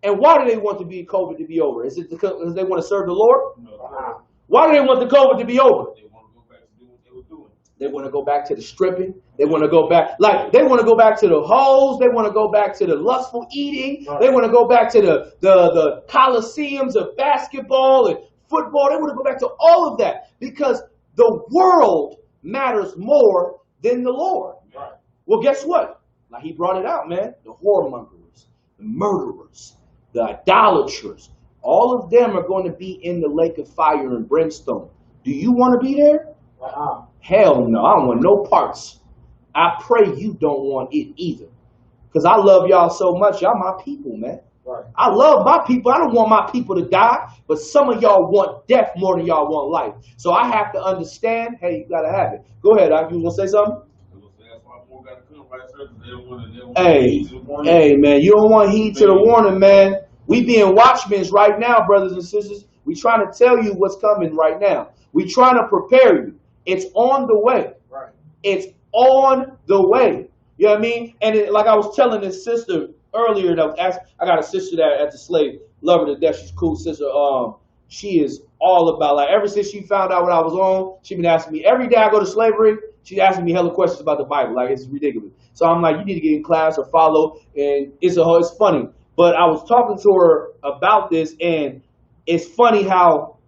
And why do they want COVID to be over? Is it because they want to serve the Lord? No. Why do they want the COVID to be over? They want to go back to do what they were doing. They want to go back to the stripping. They want to go back, they want to go back to the hoes. They want to go back to the lustful eating. Right. They want to go back to the coliseums of basketball and football. They want to go back to all of that because the world matters more than the Lord. Right. Well, guess what? Like he brought it out, man. The whoremongers, the murderers, the idolaters, all of them are going to be in the lake of fire and brimstone. Do you want to be there? Hell no, I don't want no parts. I pray you don't want it either. Because I love y'all so much. Y'all my people, man. Right. I love my people. I don't want my people to die. But some of y'all want death more than y'all want life. So I have to understand, hey, you got to have it. Go ahead, you want to say something? That's why more got to come, right, sir? They don't want Hey, man, you don't want heed to the warning, man. We being watchmen right now, brothers and sisters. We trying to tell you what's coming right now. We trying to prepare you. It's on the way. Right. It's on the way. You know what I mean? And like I was telling this sister earlier, I got a sister that at the slave, love her to death. She's a cool sister. She is all about, like, ever since she found out what I was on, she been asking me every day I go to slavery. She's asking me hella questions about the Bible. Like, it's ridiculous. So I'm like, you need to get in class or follow. And it's funny. But I was talking to her about this, and it's funny how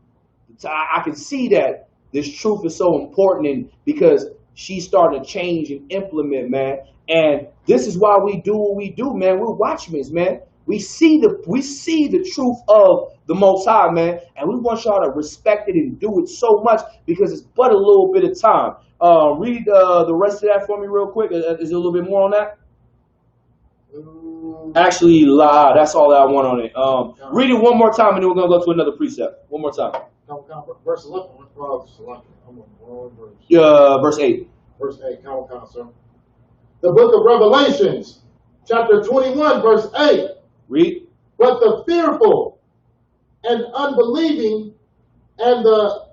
I can see that this truth is so important, and because she's starting to change and implement, man. And this is why we do what we do, man. We're watchmen, man. We see the truth of the Most High, man, and we want y'all to respect it and do it so much because it's but a little bit of time. Read the rest of that for me real quick. Is there a little bit more on that? Actually, that's all that I want on it. Read it one more time, and then we're going to go to another precept. One more time. Verse 11. Verse 8. Verse 8. Sir. The book of Revelations, chapter 21, verse 8. Read. But the fearful and unbelieving and the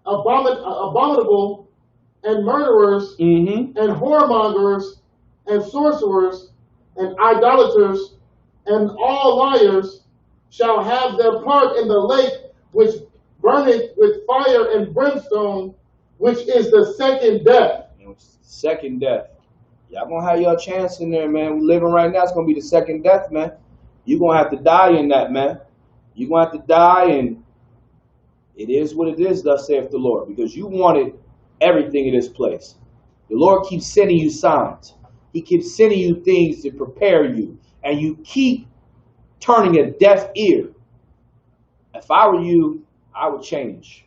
abominable and murderers and whoremongers and sorcerers and idolaters and all liars shall have their part in the lake which burneth with fire and brimstone, which is the second death. Second death. Y'all gonna have your chance in there, man. We living right now. It's gonna be the second death, man. You're gonna have to die in that, man. You're gonna have to die, and it is what it is, thus saith the Lord, because you wanted everything in this place. The Lord keeps sending you signs. He keeps sending you things to prepare you, and you keep turning a deaf ear. If I were you, I would change.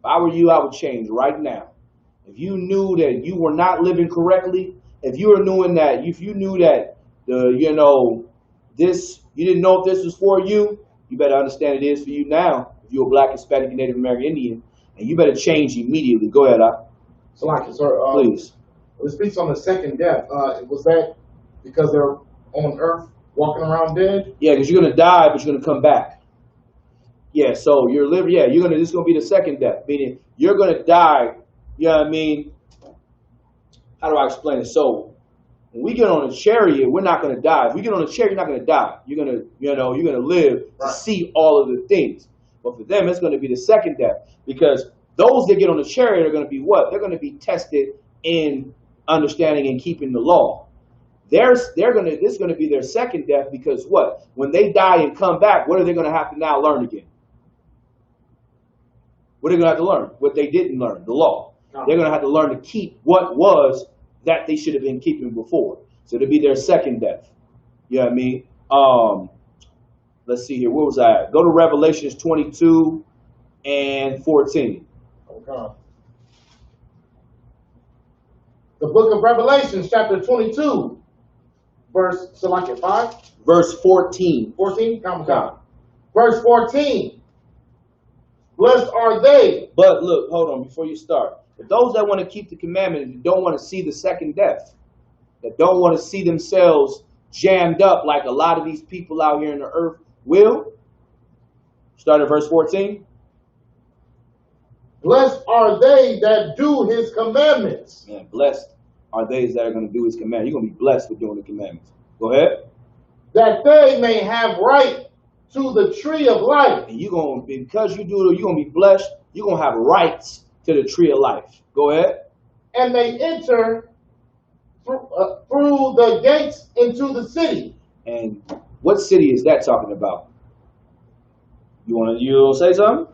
If I were you, I would change right now. If you knew that you were not living correctly, if you were knowing that, if you knew that this, you didn't know if this was for you, you better understand it is for you now. If you're a Black, Hispanic, and Native American Indian, and you better change immediately. Go ahead, So, like, sir, please. It speaks on the second death. Was that because they're on earth walking around dead? Yeah, because you're gonna die, but you're gonna come back. Yeah, so you're living. Yeah, this is gonna be the second death, meaning you're gonna die. You know what I mean? How do I explain it? So when we get on a chariot, we're not gonna die. If we get on a chariot, you're not gonna die. You're gonna live to see all of the things. But for them, it's gonna be the second death, because those that get on the chariot are gonna be what? They're gonna be tested in understanding and keeping the law. This is gonna be their second death, because what? When they die and come back, what are they gonna have to now learn again? What are they gonna have to learn? What they didn't learn, the law. They're gonna have to learn to keep what was that they should have been keeping before. So it'll be their second death. You know what I mean? Let's see here. Where was I at? Go to Revelations 22 and 14. Okay. The book of Revelations, chapter 22, verse, so like it 5? Verse 14. 14? Come. Verse 14. Blessed are they. But look, hold on, before you start. For those that want to keep the commandment and don't want to see the second death, that don't want to see themselves jammed up like a lot of these people out here in the earth will, start at verse 14. Blessed are they that do his commandments. Man, blessed are they that are going to do his commandments. You're going to be blessed for doing the commandments. Go ahead. That they may have right to the tree of life. And you're going to, because you do it, you're going to be blessed. You're going to have rights to the tree of life. Go ahead. And they enter through the gates into the city. And what city is that talking about? You say something?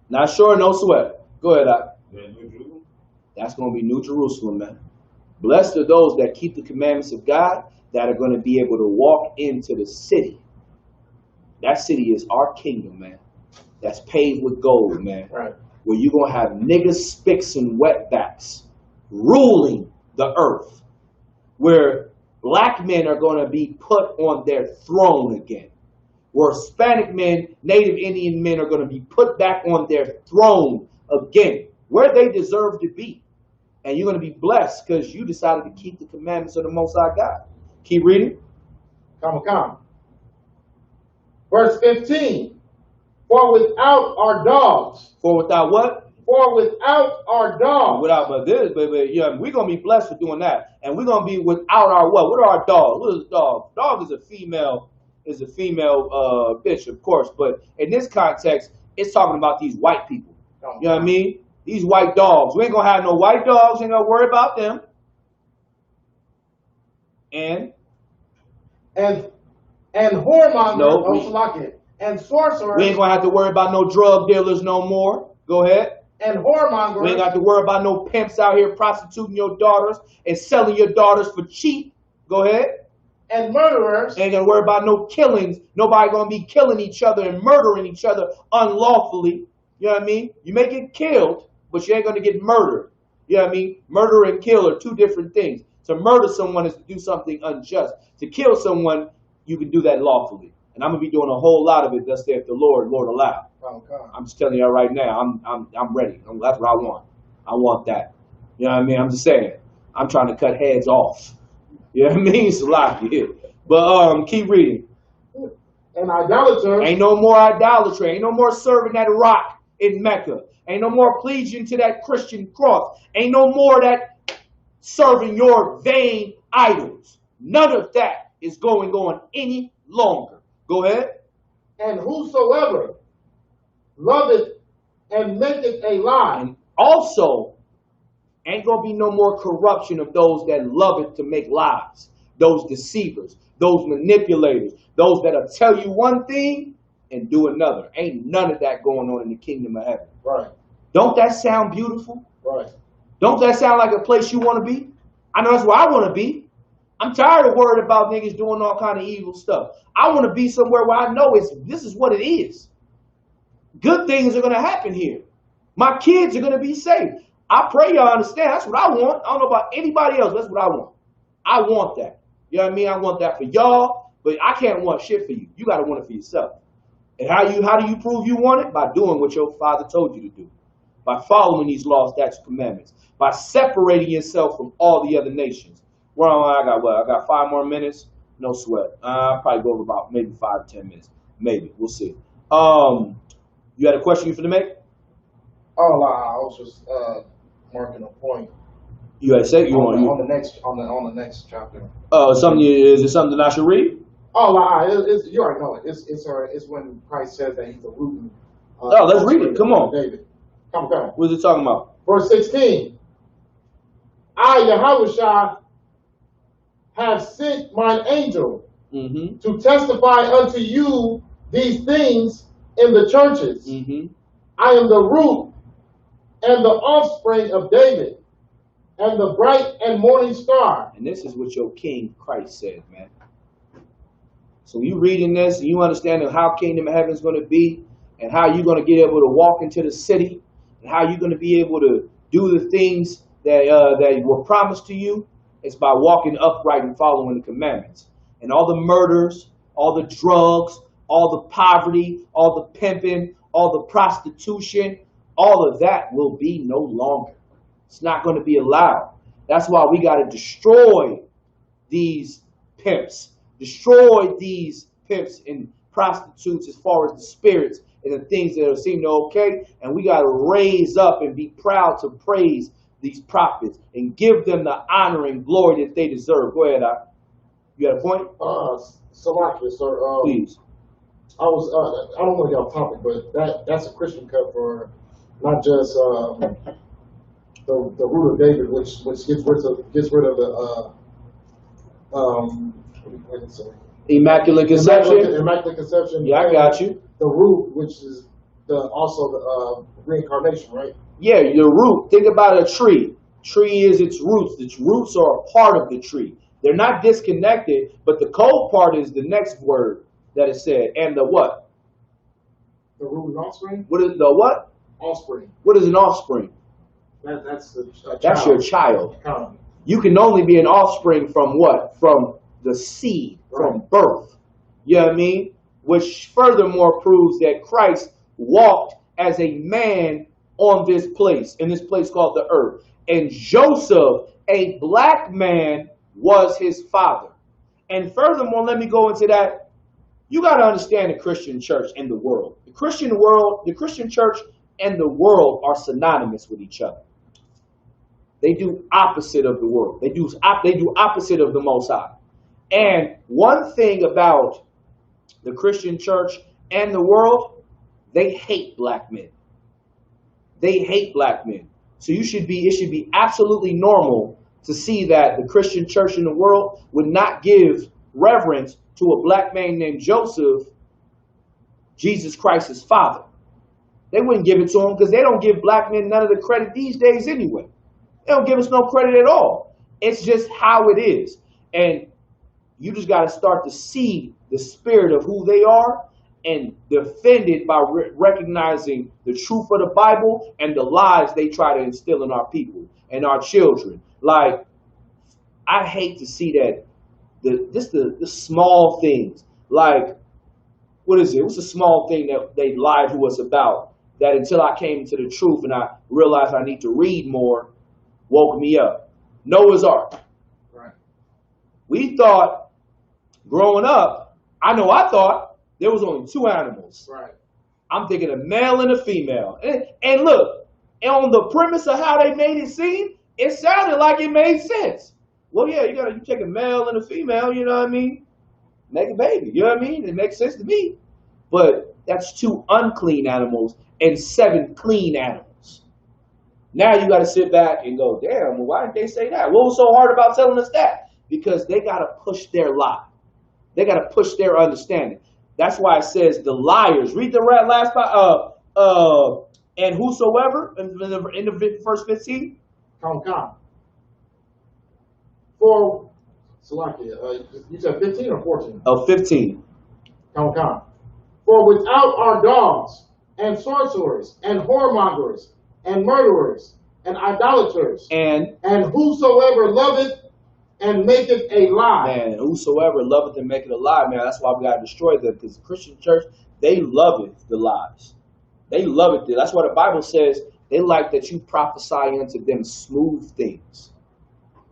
Not sure, no sweat. Go ahead, That's going to be New Jerusalem, man. Blessed are those that keep the commandments of God, that are going to be able to walk into the city. That city is our kingdom, man. That's paved with gold, man. Right. Where you're going to have niggas, spicks, and wetbacks ruling the earth. Where black men are going to be put on their throne again. Where Hispanic men, Native Indian men are going to be put back on their throne again. Where they deserve to be. And you're going to be blessed because you decided to keep the commandments of the Most High God. Keep reading. Come. Verse 15. For without our dogs. For without what? For without our dogs. Yeah, we're going to be blessed for doing that. And we're going to be without our what? What are our dogs? What is a dog? Dog is a female bitch, of course. But in this context, it's talking about these white people. You know what I mean? These white dogs. We ain't going to have no white dogs. Ain't going to worry about them. And whoremongers, and sorcerers. We ain't going to have to worry about no drug dealers no more. Go ahead. And whoremongers. We ain't got to worry about no pimps out here prostituting your daughters and selling your daughters for cheap. Go ahead. And murderers. Ain't gonna worry about no killings. Nobody gonna be killing each other and murdering each other unlawfully. You know what I mean? You may get killed, but you ain't gonna get murdered. You know what I mean? Murder and kill are two different things. To murder someone is to do something unjust. To kill someone, you can do that lawfully. And I'm gonna be doing a whole lot of it. Thus saith the Lord allow. I'm just telling you that right now. I'm ready. That's what I want. I want that. You know what I mean? I'm just saying. I'm trying to cut heads off. You know what I mean? It's a lot here. But keep reading. And idolaters. Ain't no more idolatry. Ain't no more serving that rock in Mecca. Ain't no more pleasing to that Christian cross. Ain't no more that serving your vain idols. None of that is going on any longer. Go ahead. And whosoever loveth and maketh a lie. And also, Ain't gonna be no more corruption of those that love it to make lies, those deceivers, those manipulators, those that'll tell you one thing and do another. Ain't none of that going on in the kingdom of heaven. Right. Don't that sound beautiful? Right. Don't that sound like a place you want to be? I know that's where I want to be. I'm tired of worrying about niggas doing all kind of evil stuff. I want to be somewhere where I know this is what it is. Good things are going to happen here. My kids are going to be safe. I pray y'all understand. That's what I want. I don't know about anybody else. That's what I want. I want that. You know what I mean? I want that for y'all, but I can't want shit for you. You got to want it for yourself. And how do you prove you want it? By doing what your father told you to do. By following these laws, statutes, commandments. By separating yourself from all the other nations. Well, I got 5 more minutes. No sweat. I'll probably go over about maybe 5 to 10 minutes. Maybe. We'll see. You had a question you finna make? Oh, I was just marking a point. You had to say you want on the next chapter. Is it something I should read? Oh, you already know it. It's when Christ says that he's the root. Let's read it. Come on. David. Come on. What is it talking about? Verse 16. I, Yahushua, have sent mine angel to testify unto you these things in the churches. I am the root and the offspring of David, and the bright and morning star. And this is what your King Christ said, man. So you reading this, and you understanding how kingdom of heaven is going to be, and how you're going to get able to walk into the city, and how you're going to be able to do the things that were promised to you. It's by walking upright and following the commandments. And all the murders, all the drugs, all the poverty, all the pimping, all the prostitution, all of that will be no longer. It's not going to be allowed. That's why we got to destroy these pimps. Destroy these pimps and prostitutes as far as the spirits and the things that seem to okay. And we got to raise up and be proud to praise these prophets and give them the honor and glory that they deserve. Go ahead, you got a point? Salakia, sir. Please. I don't want to get off topic, but that's a Christian cut for not just the root of David, which gets rid of the Immaculate Conception. Immaculate Conception. Yeah, I got you. The root, which is also the reincarnation, right? Yeah, the root. Think about a tree. Tree is its roots. Its roots are a part of the tree. They're not disconnected, but the cold part is the next word that is said. And the what? The root and offspring? What is the what? Offspring. What is an offspring? That's your child. Child. You can only be an offspring from what? From the seed, from birth. You know what I mean? Which furthermore proves that Christ walked as a man on this place, in this place called the earth. And Joseph, a black man, was his father. And furthermore, let me go into that. You got to understand the Christian church and the world. The Christian church and the world are synonymous with each other. They do opposite of the world. They do opposite of the Most High. And one thing about the Christian church and the world, they hate black men. They hate black men. So it should be absolutely normal to see that the Christian church in the world would not give reverence to a black man named Joseph, Jesus Christ's father. They wouldn't give it to him because they don't give black men none of the credit these days anyway. They don't give us no credit at all. It's just how it is. And you just got to start to see the spirit of who they are and defend it by recognizing the truth of the Bible and the lies they try to instill in our people and our children. Like, I hate to see that the small things, like, what is it? What's the small thing that they lied to us about that until I came to the truth and I realized I need to read more, woke me up? Noah's Ark. Right. We thought, growing up, I thought there was only 2 animals. Right. I'm thinking a male and a female. And look, on the premise of how they made it seem, it sounded like it made sense. Well, yeah, you take a male and a female, you know what I mean? Make a baby, you know what I mean? It makes sense to me. But that's 2 unclean animals and 7 clean animals. Now you got to sit back and go, damn, well, why did they say that? What was so hard about telling us that? Because they got to push their lie. They got to push their understanding. That's why it says the liars. Read the last part. And whosoever in the verse 15. Come. For Salakia, you said 15 or 14? 15. Come. For without are dogs and sorcerers and whoremongers and murderers and idolaters and whosoever loveth and maketh a lie. Man, whosoever loveth and maketh a lie, man, that's why we got to destroy them. Because the Christian church, they love it, the lies. They love it. That's why the Bible says they like that you prophesy unto them smooth things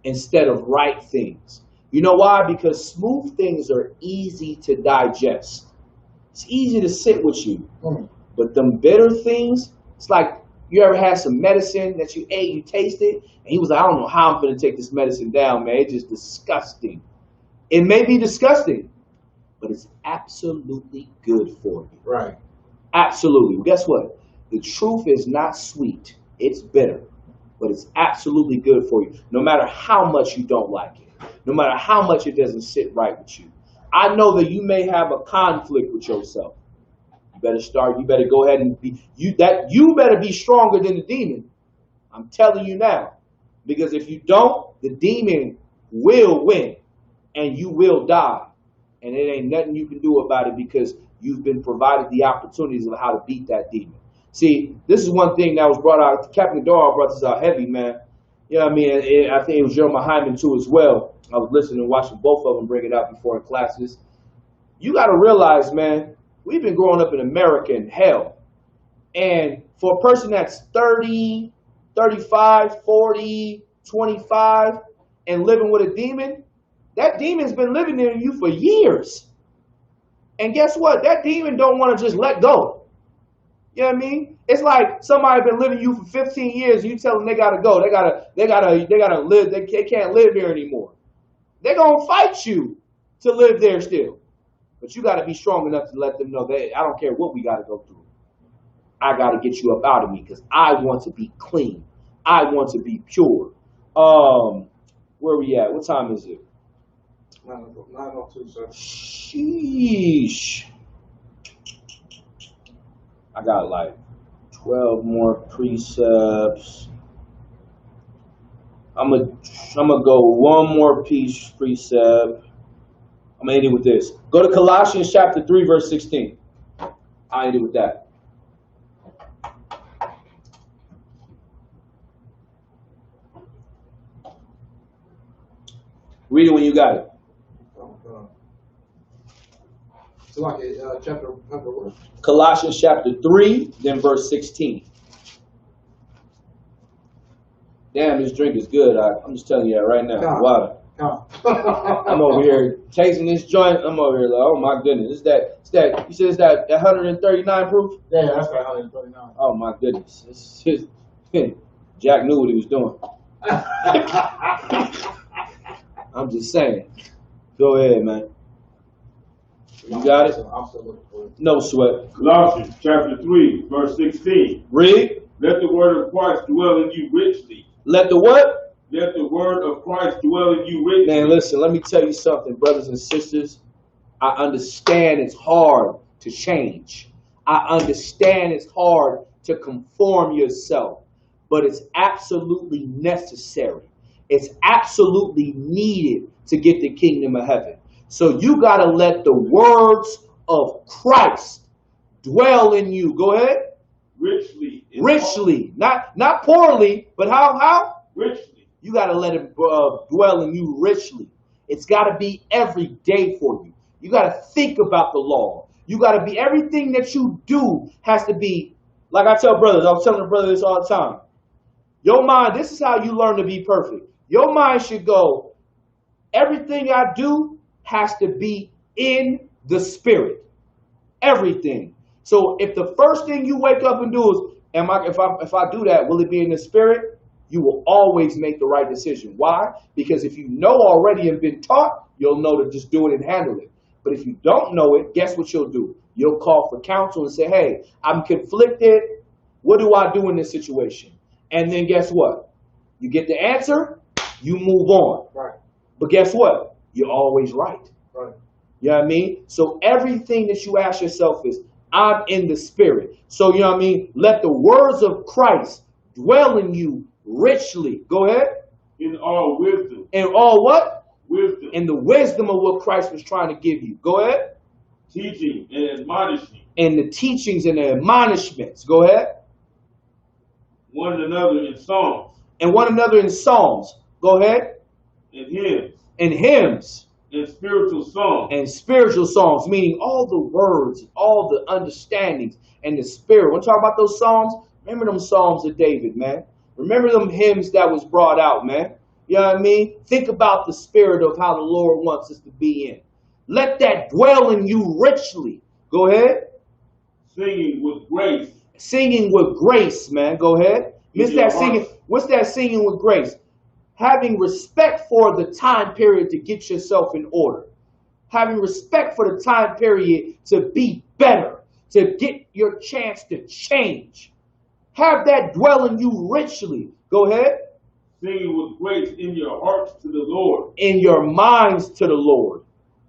instead of right things. You know why? Because smooth things are easy to digest. It's easy to sit with you. But them bitter things, it's like you ever had some medicine that you ate, you tasted, and he was like, I don't know how I'm going to take this medicine down, man. It's just disgusting. It may be disgusting, but it's absolutely good for you. Right. Absolutely. Guess what? The truth is not sweet. It's bitter, but it's absolutely good for you. No matter how much you don't like it, no matter how much it doesn't sit right with you. I know that you may have a conflict with yourself. You better go ahead and you better be stronger than the demon. I'm telling you now. Because if you don't, the demon will win and you will die. And it ain't nothing you can do about it because you've been provided the opportunities of how to beat that demon. See, this is one thing that was brought out. Captain Dawg brought this out heavy, man. You know what I mean? I think it was Jeremiah Hyman too as well. I was listening and watching both of them bring it out before in classes. You got to realize, man, we've been growing up in America in hell. And for a person that's 30, 35, 40, 25, and living with a demon, that demon's been living in you for years. And guess what? That demon don't want to just let go. You know what I mean? It's like somebody been living you for 15 years and you tell them they gotta go. They gotta live. They can't live here anymore. They're gonna fight you to live there still. But you gotta be strong enough to let them know that I don't care what we gotta go through. I gotta get you up out of me because I want to be clean. I want to be pure. Where we at? What time is it? 9:02, sir. Sheesh. I got like 12 more precepts. I'm gonna go one more precept. I'm gonna end it with this. Go to Colossians chapter 3, verse 16. I'll end it with that. Read it when you got it. So like chapter what? Colossians chapter 3, then verse 16. Damn, this drink is good. I'm just telling you that right now. Water. I'm over here tasting this joint. I'm over here like, oh my goodness. You said it's that 139 proof? Yeah, that's that 139. Oh my goodness. It's just, Jack knew what he was doing. I'm just saying. Go ahead, man. You got it? I'm still looking for it. No sweat. Colossians chapter 3, verse 16. Read. Let the word of Christ dwell in you richly. Let the what? Let the word of Christ dwell in you richly. Man, listen, let me tell you something, brothers and sisters. I understand it's hard to change. I understand it's hard to conform yourself, but it's absolutely necessary. It's absolutely needed to get the kingdom of heaven. So you got to let the words of Christ dwell in you. Go ahead. Richly. Richly. Not poorly, but how? Richly. You got to let it dwell in you richly. It's got to be every day for you. You got to think about the law. You got to be, everything that you do has to be, like I tell brothers, I was telling the brother this all the time. Your mind, this is how you learn to be perfect. Your mind should go, everything I do has to be in the spirit. Everything. So if the first thing you wake up and do is, if I do that, will it be in the spirit? You will always make the right decision. Why? Because if you know already and been taught, you'll know to just do it and handle it. But if you don't know it, guess what you'll do? You'll call for counsel and say, hey, I'm conflicted. What do I do in this situation? And then guess what? You get the answer, you move on. Right. But guess what? You're always right. Right. You know what I mean? So everything that you ask yourself is, I'm in the spirit. So you know what I mean? Let the words of Christ dwell in you richly. Go ahead. In all wisdom. In all what? Wisdom. In the wisdom of what Christ was trying to give you. Go ahead. Teaching and admonishing. And the teachings and the admonishments. Go ahead. One another in songs. And one another in psalms. Go ahead. And hymns. And hymns. And spiritual songs. And spiritual songs, meaning all the words, all the understandings, and the spirit. When we talk about those psalms, remember them psalms of David, man. Remember them hymns that was brought out, man. You know what I mean? Think about the spirit of how the Lord wants us to be in. Let that dwell in you richly. Go ahead. Singing with grace. Singing with grace, man. Go ahead. Miss that singing. What's that singing with grace? Having respect for the time period to get yourself in order. Having respect for the time period to be better. To get your chance to change. Have that dwell in you richly. Go ahead. Singing with grace in your hearts to the Lord. In your minds to the Lord.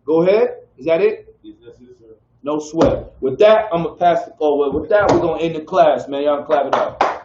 Go ahead. Is that it? Yes, that's it, sir. No sweat. With that, I'm going to pass the call. With that, we're going to end the class, man. Y'all clap it up.